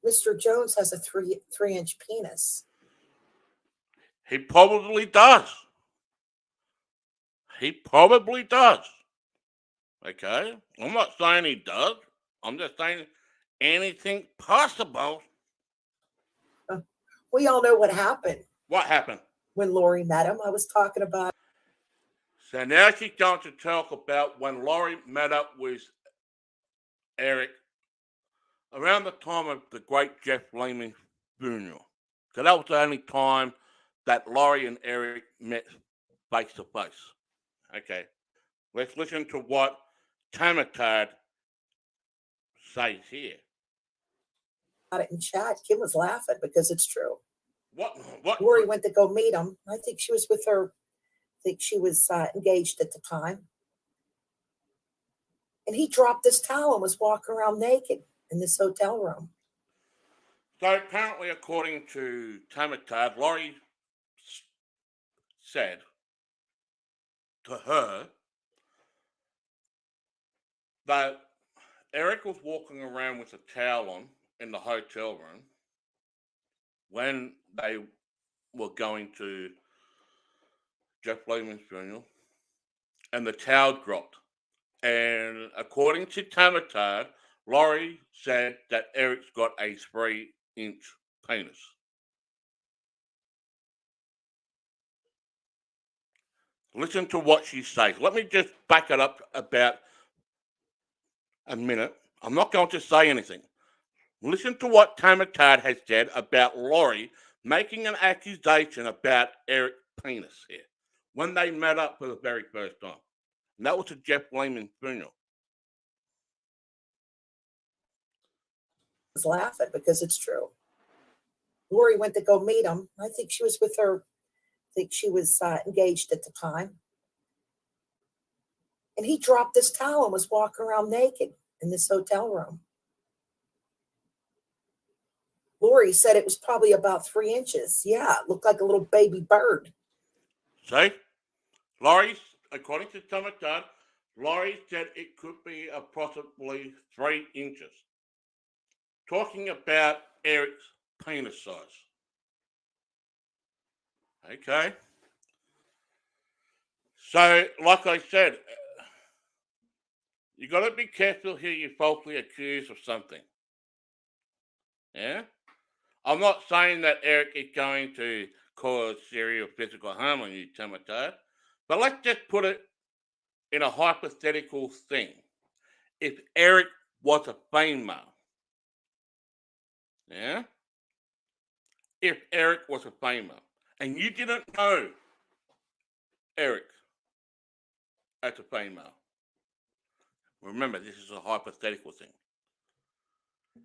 Mr. Jones has a 3-inch penis. He probably does. He probably does. Okay? I'm not saying he does. I'm just saying anything possible. We all know what happened What happened? when Lori met him. I was talking about. So now she's going to talk about when Laurie met up with Eric around the time of the great Jeff Lehman funeral. So that was the only time that Laurie and Eric met face to face. Okay. Let's listen to what Tamatard says here. About it in chat. Kim was laughing because it's true. What? Lori went to go meet him. I think she was with her. I think she was engaged at the time. And he dropped his towel and was walking around naked in this hotel room. So apparently, according to Tamatard, Laurie said to her that Eric was walking around with a towel on in the hotel room when they were going to Jeff Lehman's funeral, and the towel dropped. And according to Tamatard, Laurie said that Eric's got a 3-inch penis. Listen to what she says. Let me just back it up about a minute. I'm not going to say anything. Listen to what Tamatard has said about Laurie making an accusation about Eric's penis here when they met up for the very first time. And that was at Jeff Lehman's funeral. I was laughing because it's true. Lori went to go meet him. I think she was with her. I think she was engaged at the time. And he dropped his towel and was walking around naked in this hotel room. Lori said it was probably about 3 inches. Yeah, it looked like a little baby bird. See? Laurie, according to Tomato, Laurie said it could be approximately 3 inches. Talking about Eric's penis size. Okay. So, like I said, you got to be careful who you falsely accuse of something. Yeah? I'm not saying that Eric is going to cause serious physical harm on you, Tomato, but let's just put it in a hypothetical thing. If Eric was a female, yeah? If Eric was a female, and you didn't know Eric as a female, remember this is a hypothetical thing,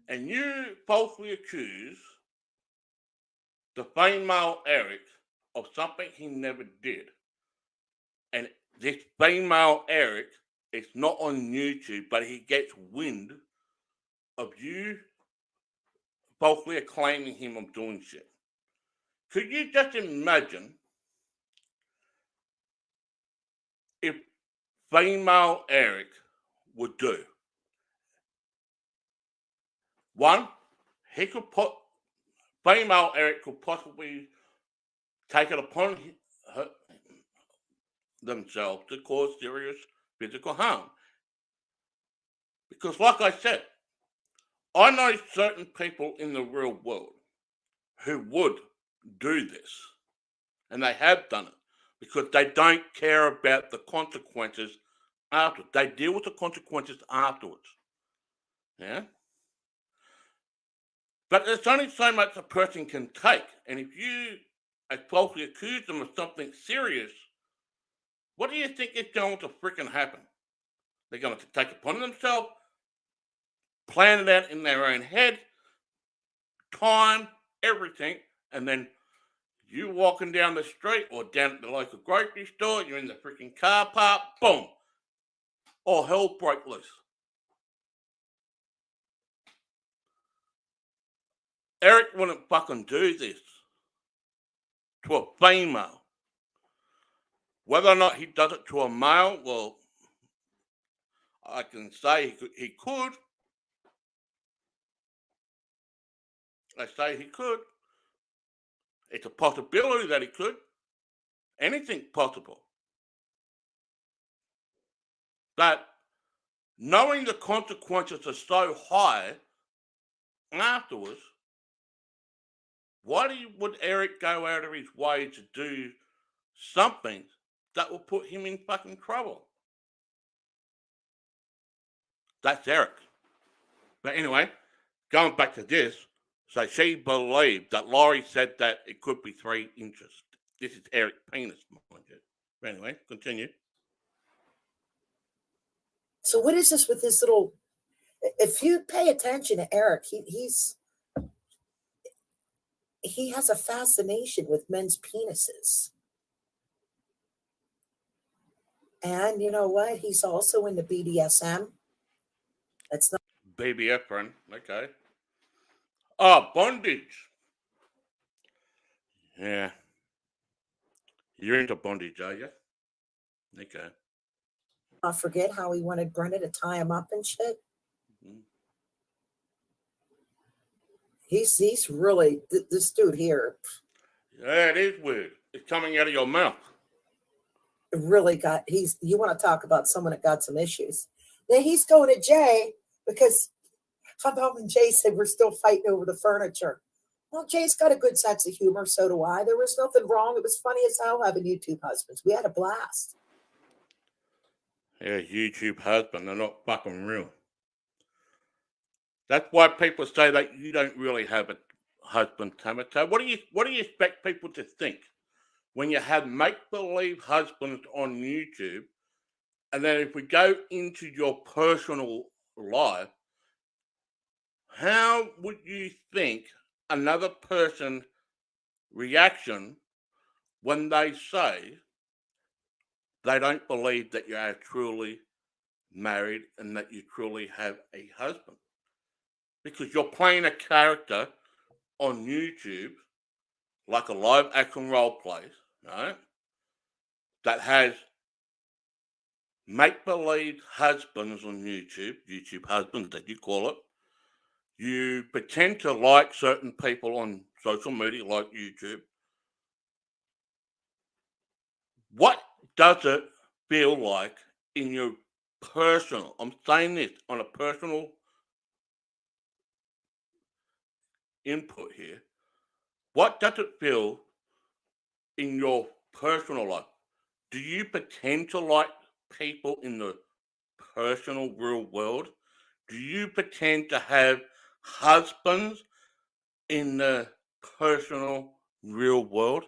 and you falsely accuse the female Eric of something he never did, and this female Eric is not on YouTube, but he gets wind of you falsely acclaiming him of doing shit. Could you just imagine if female Eric would do? One, he could put female Eric could possibly take it upon themselves to cause serious physical harm. Because, like I said, I know certain people in the real world who would do this, and they have done it because they don't care about the consequences after. They deal with the consequences afterwards. Yeah? But there's only so much a person can take, and if you falsely accuse them of something serious, what do you think is going to freaking happen? They're going to take it upon themselves, plan it out in their own head, time, everything, and then you walking down the street or down at the local grocery store, you're in the freaking car park, boom, all hell broke loose. Eric wouldn't fucking do this to a female. Whether or not he does it to a male, well, I can say he could. I say he could. It's a possibility that he could. Anything possible. But knowing the consequences are so high afterwards, why would Eric go out of his way to do something that will put him in fucking trouble? That's Eric. But anyway, going back to this, so she believed that Laurie said that it could be 3 inches. This is Eric's penis, mind you. But anyway, continue. So what is this with this little? If you pay attention to Eric, he has a fascination with men's penises. And you know what? He's also into BDSM. That's not Baby Efren, okay. Oh, bondage. Yeah. You're into bondage, are you? Okay. I forget how he wanted Brenda to tie him up and shit. Mm-hmm. He's really this dude here. Yeah, it is weird. It's coming out of your mouth. Really got you want to talk about someone that got some issues. Then he's going to Jay because how about when Jay said we're still fighting over the furniture? Well, Jay's got a good sense of humor, so do I. There was nothing wrong. It was funny as hell having YouTube husbands. We had a blast. Yeah, YouTube husband, they're not fucking real. That's why people say that you don't really have a husband, Tomato. What do you expect people to think when you have make-believe husbands on YouTube, and then if we go into your personal life, how would you think another person's reaction when they say they don't believe that you are truly married and that you truly have a husband? Because you're playing a character on YouTube, like a live action role play, right? That has make believe husbands on YouTube husbands that you call it. You pretend to like certain people on social media, like YouTube. What does it feel like in your personal? I'm saying this on a personal input here. What does it feel in your personal life? Do you pretend to like people in the personal real world? Do you pretend to have husbands in the personal real world?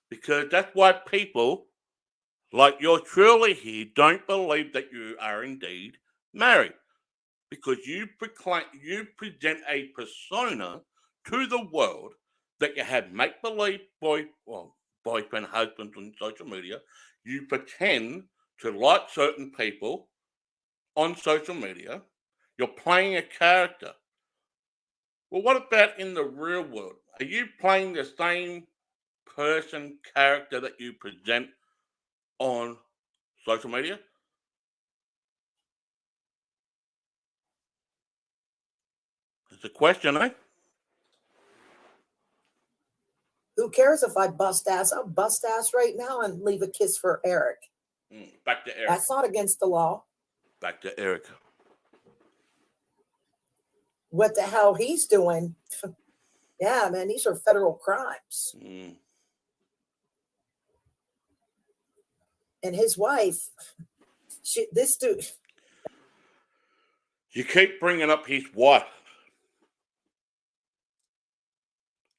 Because that's why people like you're truly here don't believe that you are indeed married. Because you present a persona to the world that you have make believe boyfriend, husbands on social media. You pretend to like certain people on social media. You're playing a character. Well, what about in the real world? Are you playing the same person character that you present on social media? It's a question, eh? Who cares if I bust ass? I'll bust ass right now and leave a kiss for Eric. Back to Eric. That's not against the law. Back to Eric. What the hell he's doing? Yeah, man, these are federal crimes. And his wife, this dude. You keep bringing up his wife.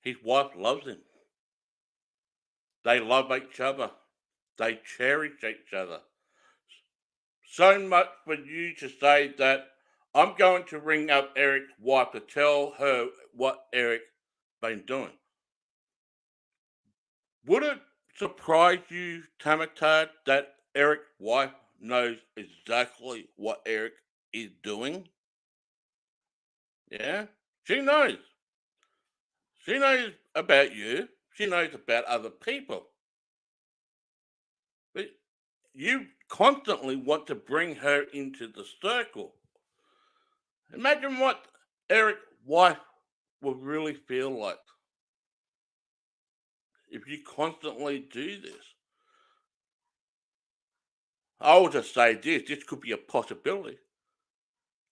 His wife loves him. They love each other. They cherish each other. So much for you to say that I'm going to ring up Eric's wife to tell her what Eric's been doing. Would it surprise you, Tamatad, that Eric's wife knows exactly what Eric is doing? Yeah, she knows. She knows about you. She knows about other people. But you constantly want to bring her into the circle. Imagine what Eric's wife would really feel like if you constantly do this. I will just say this could be a possibility.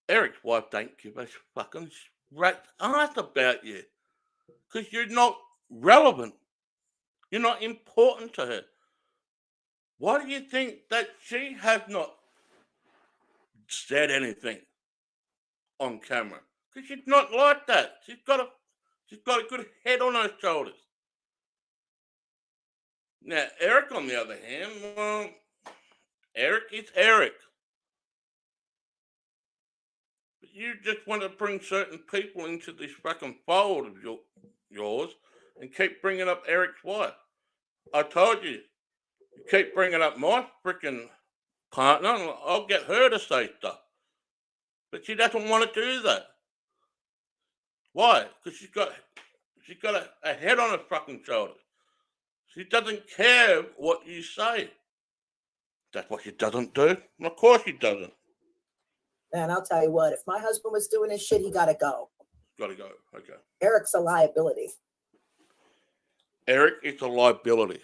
Eric's wife don't give a fucking rat's ass about you because you're not relevant. You're not important to her. Why do you think that she has not said anything on camera? Because she's not like that. She's got a good head on her shoulders. Now, Eric, on the other hand, well, Eric is Eric. But you just want to bring certain people into this fucking fold of yours and keep bringing up Eric's wife. I told you, you keep bringing up my freaking partner, and I'll get her to say stuff. But she doesn't want to do that. Why? Because she's got a head on her fucking shoulders. She doesn't care what you say. That's what she doesn't do. And of course she doesn't. Man, I'll tell you what, if my husband was doing this shit, he got to go. Got to go. Okay. Eric's a liability. Eric is a liability.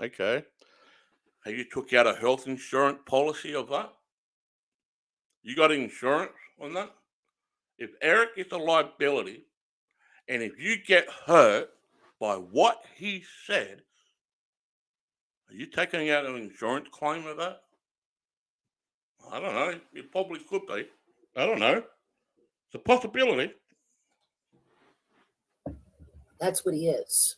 Okay. Have you took out a health insurance policy of that? You got insurance on that? If Eric is a liability, and if you get hurt by what he said, are you taking out an insurance claim of that? I don't know. It probably could be. I don't know. It's a possibility. That's what he is.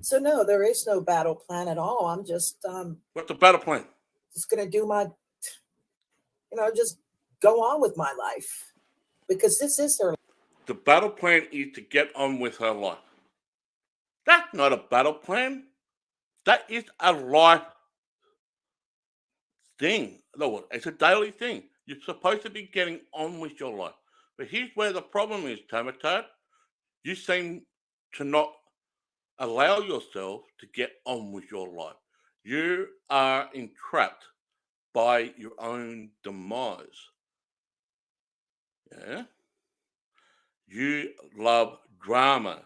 So no, there is no battle plan at all. I'm just What's the battle plan? just gonna do my, just go on with my life because this is her. The battle plan is to get on with her life. That's not a battle plan. That is a life thing. No, it's a daily thing. You're supposed to be getting on with your life. But here's where the problem is, Tamatad. You seem to not allow yourself to get on with your life. You are entrapped by your own demise. Yeah? You love drama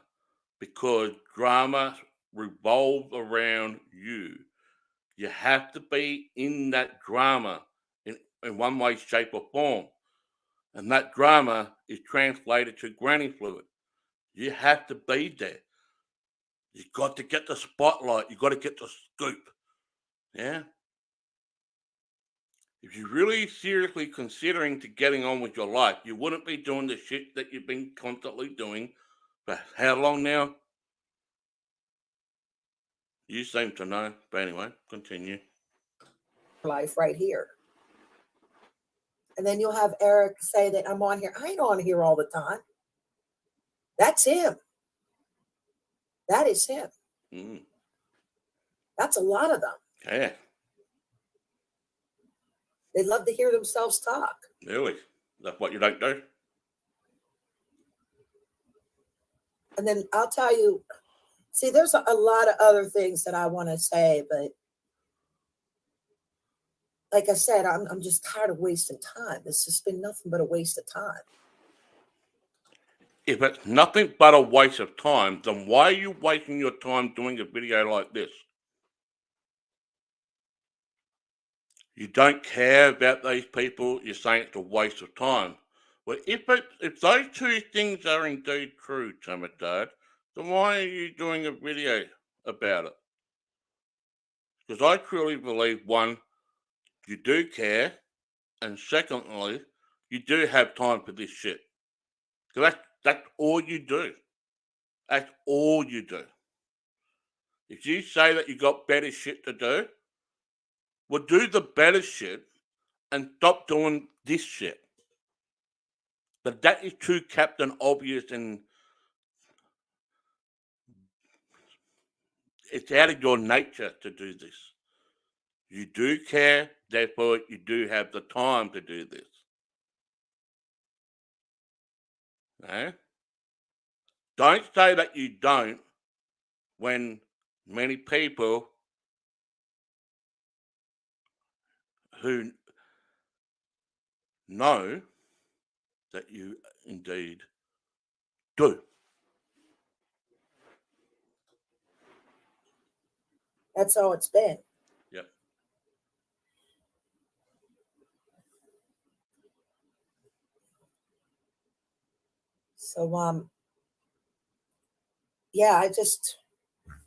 because drama revolves around you. You have to be in that drama in one way, shape, or form. And that drama is translated to granny fluid. You have to be there. You got to get the spotlight. You got to get the scoop. Yeah. If you're really seriously considering to getting on with your life, you wouldn't be doing the shit that you've been constantly doing for how long now? You seem to know. But anyway, continue. Life right here. And then you'll have Eric say that I'm on here. I ain't on here all the time. That's him. That is him. Mm. That's a lot of them. Yeah. They love to hear themselves talk. Really? That's what you don't do? And then I'll tell you, see, there's a lot of other things that I want to say, but like I said, I'm just tired of wasting time. It's just been nothing but a waste of time. If it's nothing but a waste of time, then why are you wasting your time doing a video like this? You don't care about these people, you're saying it's a waste of time. Well, if those two things are indeed true, Tamadad, then why are you doing a video about it? Because I truly believe, one, you do care, and secondly, you do have time for this shit. Because that's all you do. That's all you do. If you say that you got better shit to do, well, do the better shit and stop doing this shit. But that is too Captain Obvious, and it's out of your nature to do this. You do care, therefore you do have the time to do this. Eh? Don't say that you don't when many people who know that you indeed do. That's all it's been. Yep. So yeah, I just,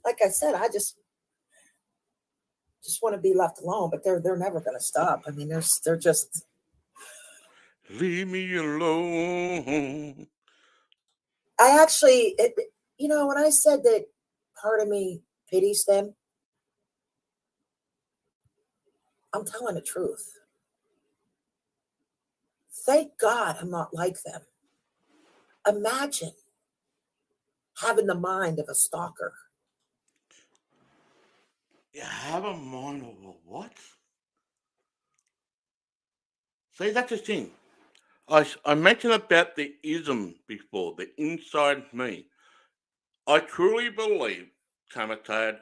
like I said, I just want to be left alone, but they're never going to stop. I mean, they're just, Leave me alone. I actually, when I said that part of me pities them, I'm telling the truth. Thank God I'm not like them. Imagine having the mind of a stalker. You have a mind of a what? See, that's the thing. I mentioned about the ism before, the inside me. I truly believe, Tamatad,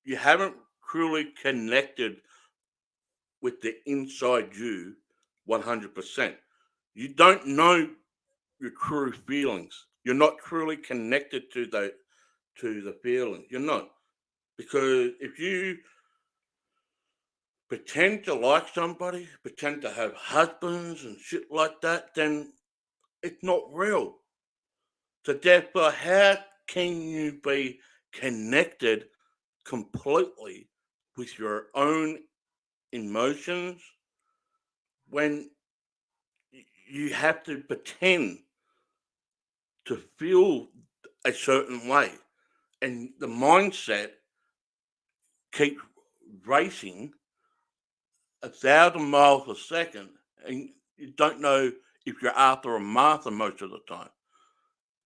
you haven't truly connected with the inside you 100%. You don't know your true feelings. You're not truly connected to the feeling. You're not. Because if you pretend to like somebody, pretend to have husbands and shit like that, then it's not real. So therefore, how can you be connected completely with your own emotions when you have to pretend to feel a certain way, and the mindset keeps racing 1,000 miles a second, and you don't know if you're Arthur or Martha most of the time.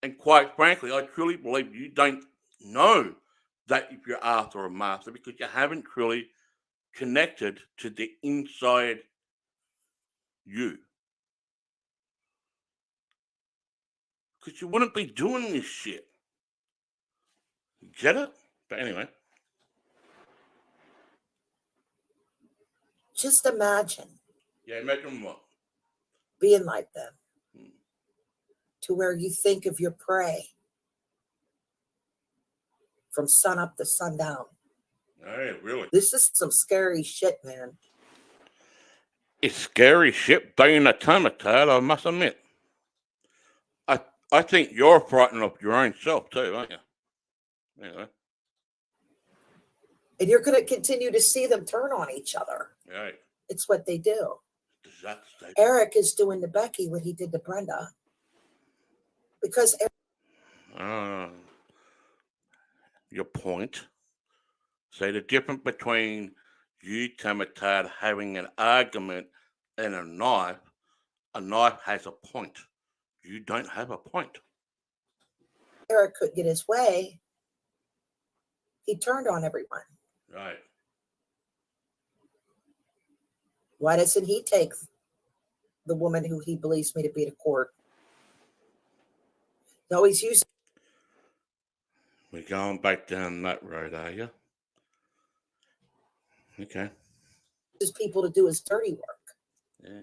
And quite frankly, I truly believe you don't know that if you're Arthur or Martha because you haven't truly connected to the inside you. Because you wouldn't be doing this shit. Get it? But anyway. Just imagine. Yeah, imagine what? Being like them. To where you think of your prey from sun up to sundown. Hey, really? This is some scary shit, man. It's scary shit being a tamatad, I must admit. I think you're frightened of your own self too, aren't you? Anyway. And you're going to continue to see them turn on each other. Right. It's what they do. Exactly. Eric is doing to Becky what he did to Brenda. Because your point. So the difference between you, Tamatad, having an argument and a knife has a point. You don't have a point. Eric could get his way. He turned on everyone. Right. Why doesn't he take the woman who he believes me to be to court? He always uses. We're going back down that road, are you? Okay. People to do his dirty work. Yeah.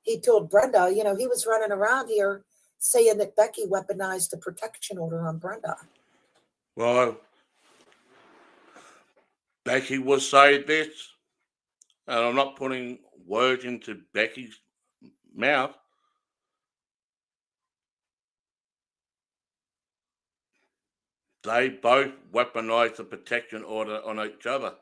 He told Brenda, he was running around here saying that Becky weaponized the protection order on Brenda. Well, Becky will say this, and I'm not putting words into Becky's mouth. They both weaponized the protection order on each other.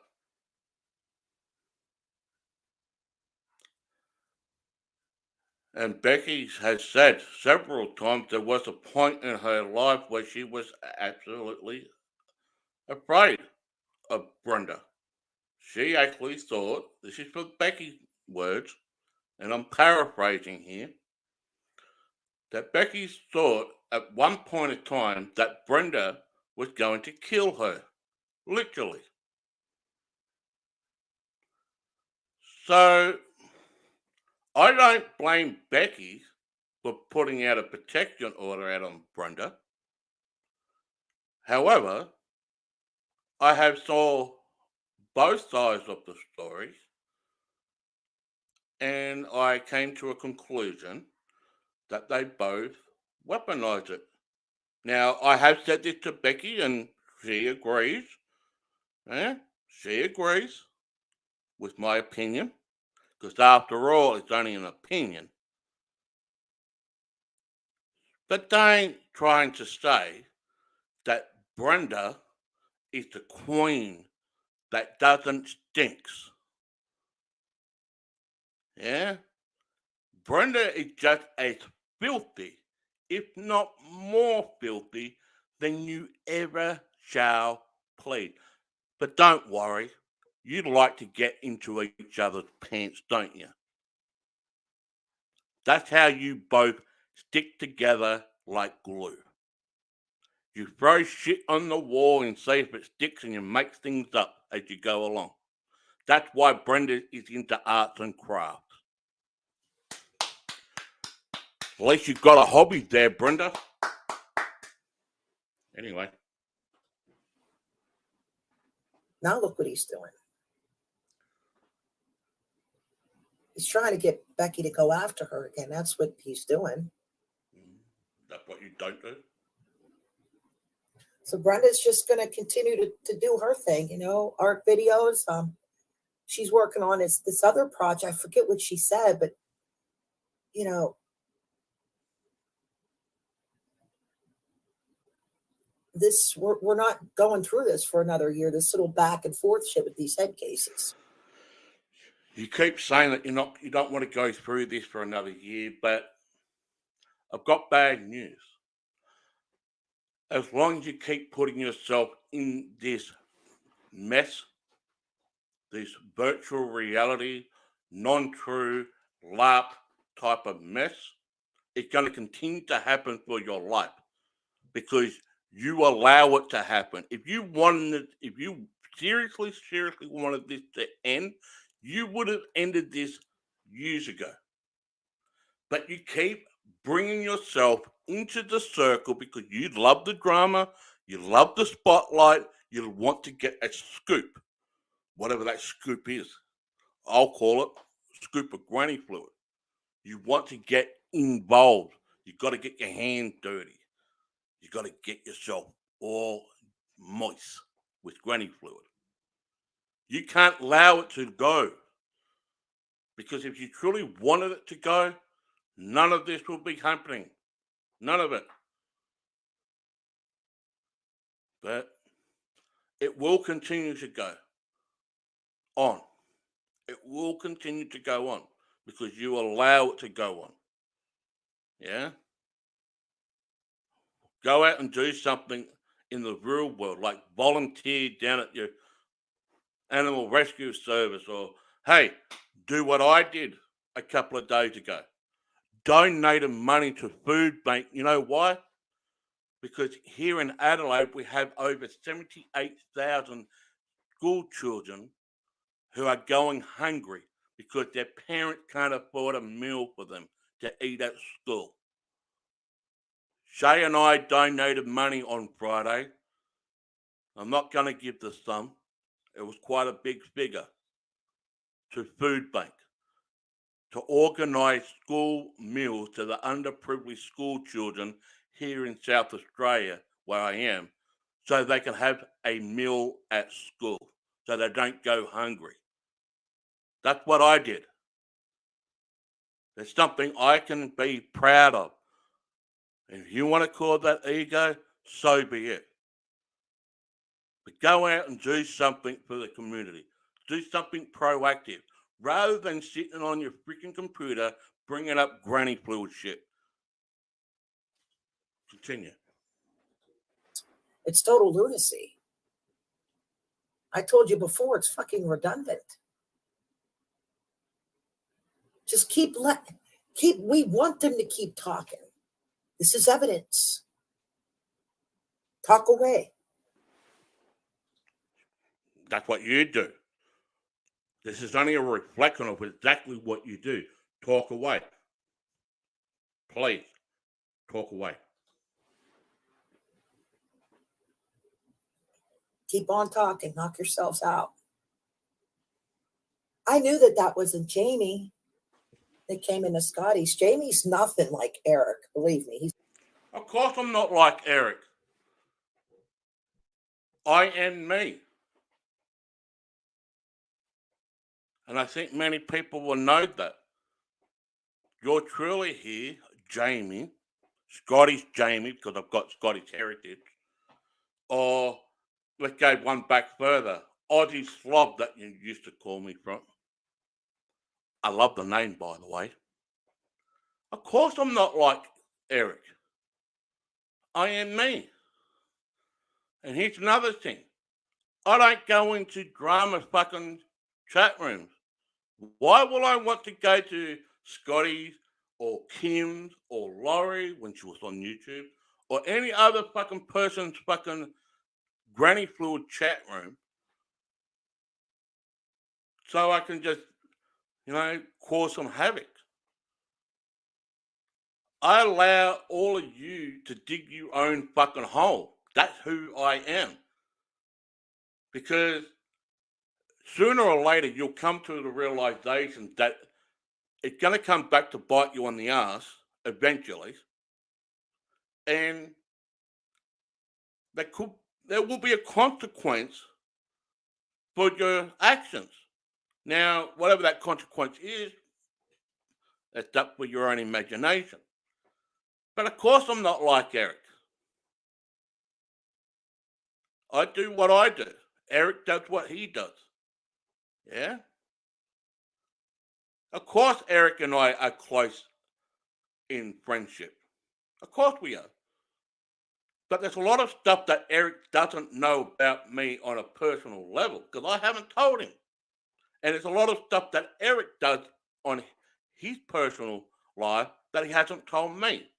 And Becky has said several times there was a point in her life where she was absolutely afraid of Brenda. She actually thought, this is for Becky's words, and I'm paraphrasing here, that Becky thought at one point in time that Brenda was going to kill her. Literally. So I don't blame Becky for putting out a protection order out on Brenda. However, I have saw both sides of the story, and I came to a conclusion that they both weaponized it. Now, I have said this to Becky, and she agrees. She agrees with my opinion, because after all, it's only an opinion. But they ain't trying to say that Brenda is the queen that doesn't stinks. Yeah? Brenda is just as filthy, if not more filthy, than you ever shall plead. But don't worry, you'd like to get into each other's pants, don't you? That's how you both stick together like glue. You throw shit on the wall and see if it sticks, and you make things up as you go along. That's why Brenda is into arts and crafts. At least you've got a hobby there, Brenda. Anyway. Now look what he's doing. He's trying to get Becky to go after her again. That's what he's doing. That's what you don't do. So Brenda's just going to continue to do her thing, art videos. She's working on this other project. I forget what she said, but we're not going through this for another year. This little back and forth shit with these head cases. You keep saying that you don't want to go through this for another year, but I've got bad news. As long as you keep putting yourself in this mess, this virtual reality, non-true LARP type of mess, it's going to continue to happen for your life because you allow it to happen. If you seriously wanted this to end, you would have ended this years ago. But you keep bringing yourself into the circle because you love the drama, you love the spotlight, you want to get a scoop, whatever that scoop is. I'll call it scoop of granny fluid. You want to get involved. You've got to get your hands dirty. You've got to get yourself all moist with granny fluid. You can't allow it to go. Because if you truly wanted it to go, none of this will be happening. None of it. But it will continue to go on. It will continue to go on because you allow it to go on. Yeah? Go out and do something in the real world, like volunteer down at your animal rescue service, or hey, do what I did a couple of days ago. Donated money to food bank. You know why? Because here in Adelaide we have over 78,000 school children who are going hungry because their parents can't afford a meal for them to eat at school. Shay and I donated money on Friday. I'm not going to give the sum. It was quite a big figure to Food Bank to organise school meals to the underprivileged school children here in South Australia, where I am, so they can have a meal at school, so they don't go hungry. That's what I did. It's something I can be proud of. If you want to call that ego, so be it. But go out and do something for the community. Do something proactive. Rather than sitting on your freaking computer bringing up granny fluid shit. Continue. It's total lunacy. I told you before, it's fucking redundant. Just we want them to keep talking. This is evidence. Talk away. That's what you do. This is only a reflection of exactly what you do. Talk away. Please, talk away. Keep on talking. Knock yourselves out. I knew that wasn't Jamie that came into Scotty's. Jamie's nothing like Eric. Believe me. Of course I'm not like Eric. I am me. And I think many people will know that. You're truly here, Jamie, Scotty's Jamie, because I've got Scotty's heritage, or let's go one back further, Aussie Slob that you used to call me from. I love the name, by the way. Of course I'm not like Eric. I am me. And here's another thing. I don't go into drama fucking chat rooms. Why will I want to go to Scotty's or Kim's or Laurie when she was on YouTube or any other fucking person's fucking granny fluid chat room so I can just, cause some havoc? I allow all of you to dig your own fucking hole. That's who I am. Because sooner or later you'll come to the realization that it's going to come back to bite you on the ass eventually. And there will be a consequence for your actions. Now, whatever that consequence is, that's up for your own imagination. But of course I'm not like Eric. I do what I do. Eric does what he does. Yeah? Of course Eric and I are close in friendship. Of course we are. But there's a lot of stuff that Eric doesn't know about me on a personal level because I haven't told him. And there's a lot of stuff that Eric does on his personal life that he hasn't told me.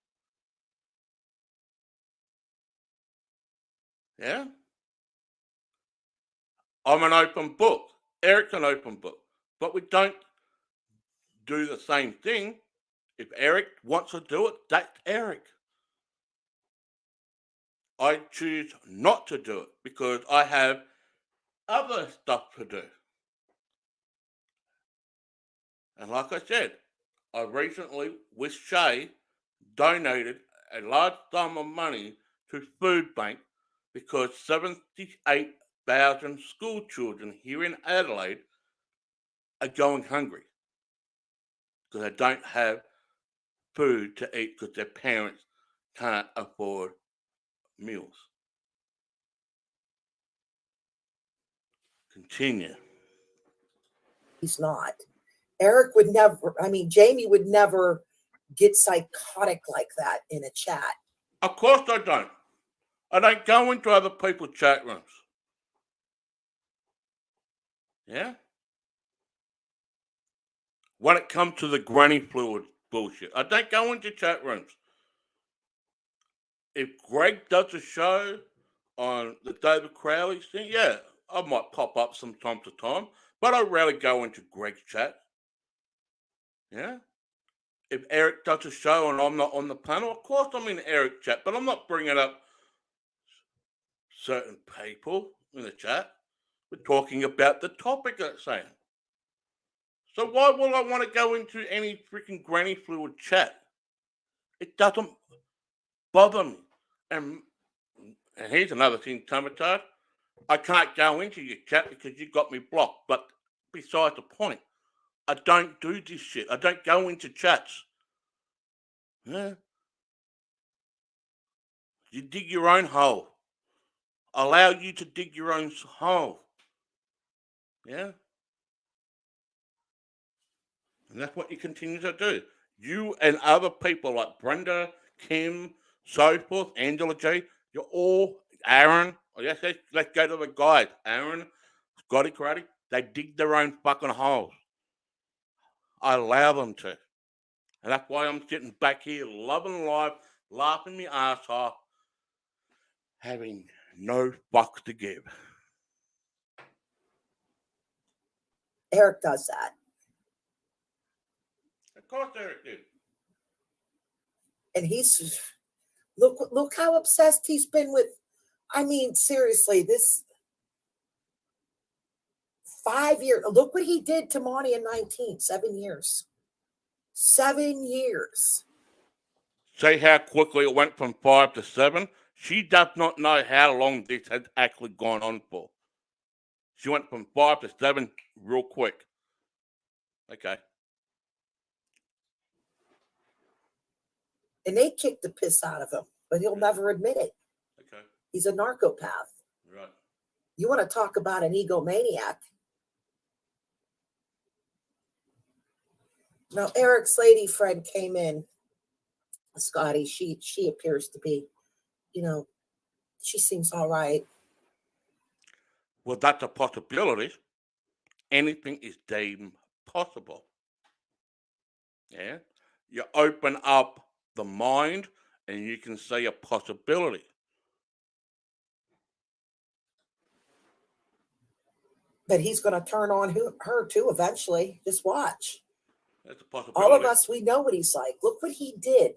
Yeah? I'm an open book. Eric's an open book. But we don't do the same thing. If Eric wants to do it, that's Eric. I choose not to do it because I have other stuff to do. And like I said, I recently, with Shay, donated a large sum of money to Food Bank because 78,000 school children here in Adelaide are going hungry because they don't have food to eat because their parents can't afford meals. Continue. He's not. Eric would never, I mean, Jamie would never get psychotic like that in a chat. Of course I don't. I don't go into other people's chat rooms. Yeah? When it comes to the granny fluid bullshit, I don't go into chat rooms. If Greg does a show on the David Crowley thing, yeah, I might pop up from time to time, but I rarely go into Greg's chat. Yeah? If Eric does a show and I'm not on the panel, of course I'm in Eric's chat, but I'm not bringing up certain people in the chat. We're talking about the topic that's saying. So why would I want to go into any freaking granny fluid chat? It doesn't bother me. And here's another thing, Tomatard. I can't go into your chat because you got me blocked. But besides the point, I don't do this shit. I don't go into chats. Yeah. You dig your own hole. Allow you to dig your own hole. Yeah. And that's what you continue to do. You and other people like Brenda, Kim, so forth, Angela J, you're all, Aaron, let's go to the guys. Aaron, Scotty Karate, they dig their own fucking holes. I allow them to. And that's why I'm sitting back here loving life, laughing my ass off, having no fucks to give. Eric does that. Of course Eric did. And he's, look how obsessed he's been with, I mean, seriously, this 5 years, look what he did to Monty in 19, 7 years. 7 years. See how quickly it went from 5 to 7? She does not know how long this has actually gone on for. She went from 5 to 7 real quick. Okay. And they kicked the piss out of him, but he'll never admit it. Okay. He's a narcopath. Right. You want to talk about an egomaniac? Now, Eric's lady friend came in, Scotty. She appears to be, she seems all right. Well, that's a possibility. Anything is deemed possible. Yeah. You open up the mind and you can see a possibility. But he's going to turn on her too eventually. Just watch. That's a possibility. All of us, we know what he's like. Look what he did.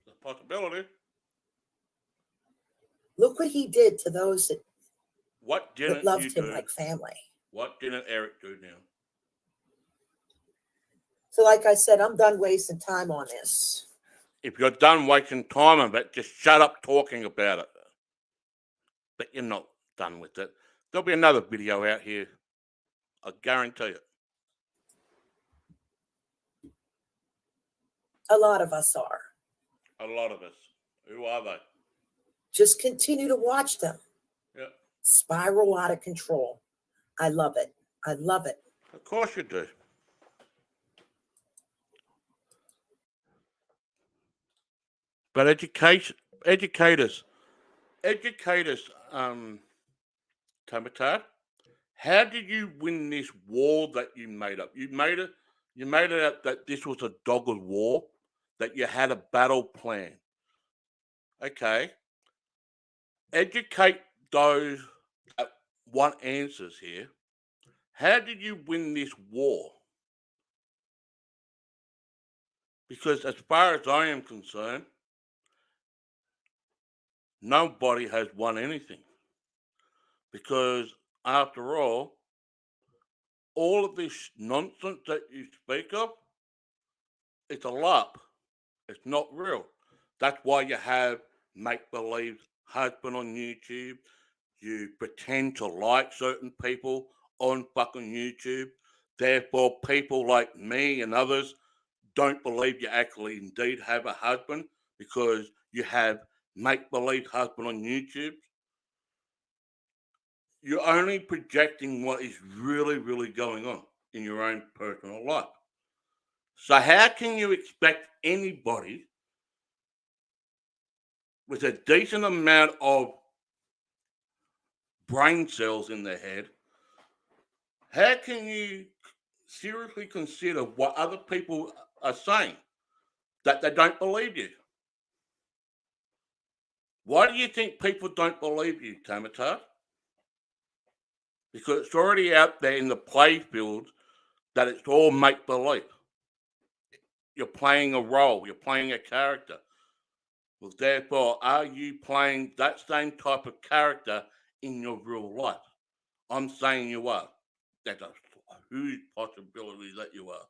It's a possibility. Look what he did to those that What loved him like family. What didn't Eric do now? So like I said, I'm done wasting time on this. If you're done wasting time on it, just shut up talking about it. But you're not done with it. There'll be another video out here. I guarantee it. A lot of us are. A lot of us. Who are they? Just continue to watch them. Yeah. Spiral out of control. I love it. I love it. Of course you do. But educators, Tomatar, how did you win this war that you made up? You made it up that this was a dogged war, that you had a battle plan. Okay. Educate those that want answers here. How did you win this war? Because as far as I am concerned, nobody has won anything. Because after all of this nonsense that you speak of, it's a LARP. It's not real. That's why you have make believe husband on YouTube. You pretend to like certain people on fucking YouTube. Therefore, people like me and others don't believe you actually indeed have a husband because you have make believe husband on YouTube. You're only projecting what is really, really going on in your own personal life. So, how can you expect anybody with a decent amount of brain cells in their head, how can you seriously consider what other people are saying that they don't believe you? Why do you think people don't believe you, Tamatar? Because it's already out there in the playfield that it's all make believe. You're playing a role, you're playing a character. Well, therefore, are you playing that same type of character in your real life? I'm saying you are. There's a huge possibility that you are.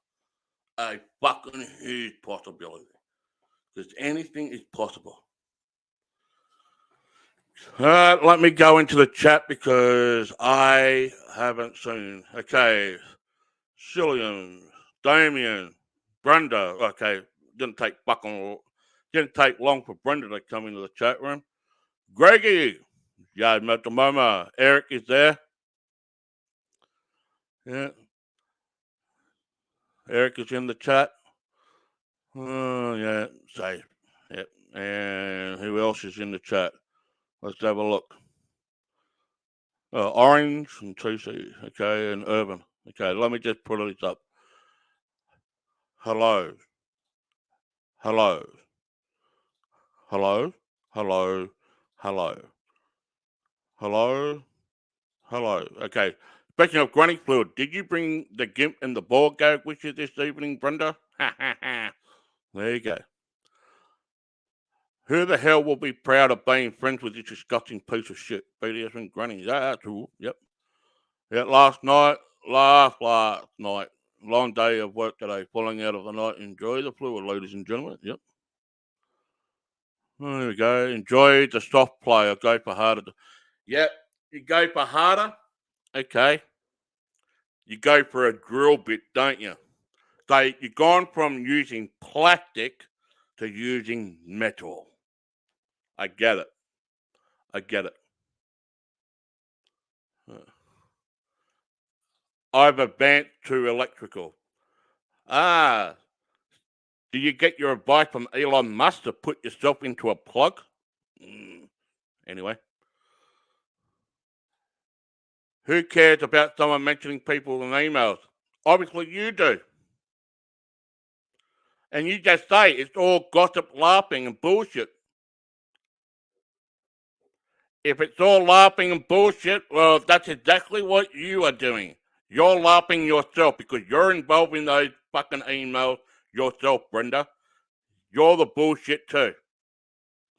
A fucking huge possibility. Because anything is possible. Let me go into the chat because I haven't seen. Okay. Cillian, Damien, Brenda. Okay. Didn't take long for Brenda to come into the chat room. Greggy. Yeah, Matamoma. Eric is there. Yeah. Eric is in the chat. Yeah, safe. Yep. And who else is in the chat? Let's have a look. Orange and TC, okay, and Urban. Okay, let me just put this up. Hello. Hello. Hello. Hello. Hello. Hello. Hello. Okay. Speaking of granny fluid, did you bring the gimp and the board gag with you this evening, Brenda? Ha ha ha. There you go. Who the hell will be proud of being friends with this disgusting piece of shit? BDS and granny. That's all. Yep. Yeah, last night. Last night. Long day of work today. Falling out of the night. Enjoy the fluid, ladies and gentlemen. Yep. There we go. Enjoy the soft play. I'll go for harder. Yep. You go for harder. Okay. You go for a drill bit, don't you? So you've gone from using plastic to using metal. I get it. I get it. I've advanced to electrical. Ah, do you get your advice from Elon Musk to put yourself into a plug? Anyway. Who cares about someone mentioning people in emails? Obviously you do. And you just say it's all gossip, laughing, and bullshit. If it's all laughing and bullshit, well, that's exactly what you are doing. You're laughing yourself because you're involved in those fucking emails yourself, Brenda. You're the bullshit too.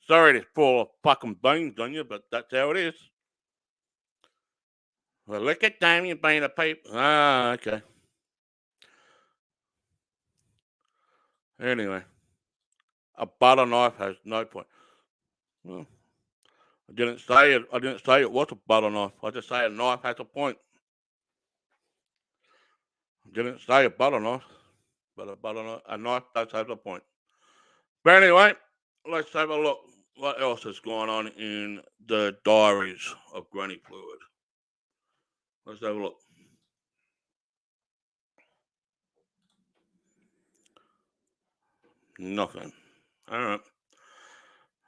Sorry to fall of fucking beans on you, but that's how it is. Well, look at Damien being a paper. Ah, okay. Anyway, a butter knife has no point. Well, I didn't say it. I didn't say it was a butter knife. I just say a knife has a point. I didn't say a butter knife, but a knife does have a point. But anyway, let's have a look. What else is going on in the diaries of Granny Fluid? Let's have a look. Nothing. All right.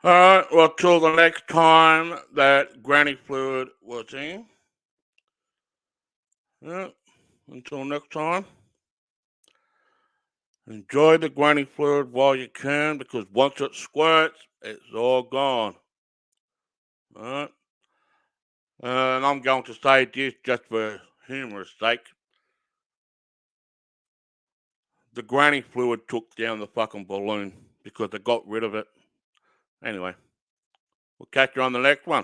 All right. Well, till the next time that Granny Fluid was in. Yeah. Until next time. Enjoy the Granny Fluid while you can because once it squirts, it's all gone. All right. And I'm going to say this just for humor's sake. the granny fluid took down the fucking balloon because they got rid of it. Anyway, we'll catch you on the next one.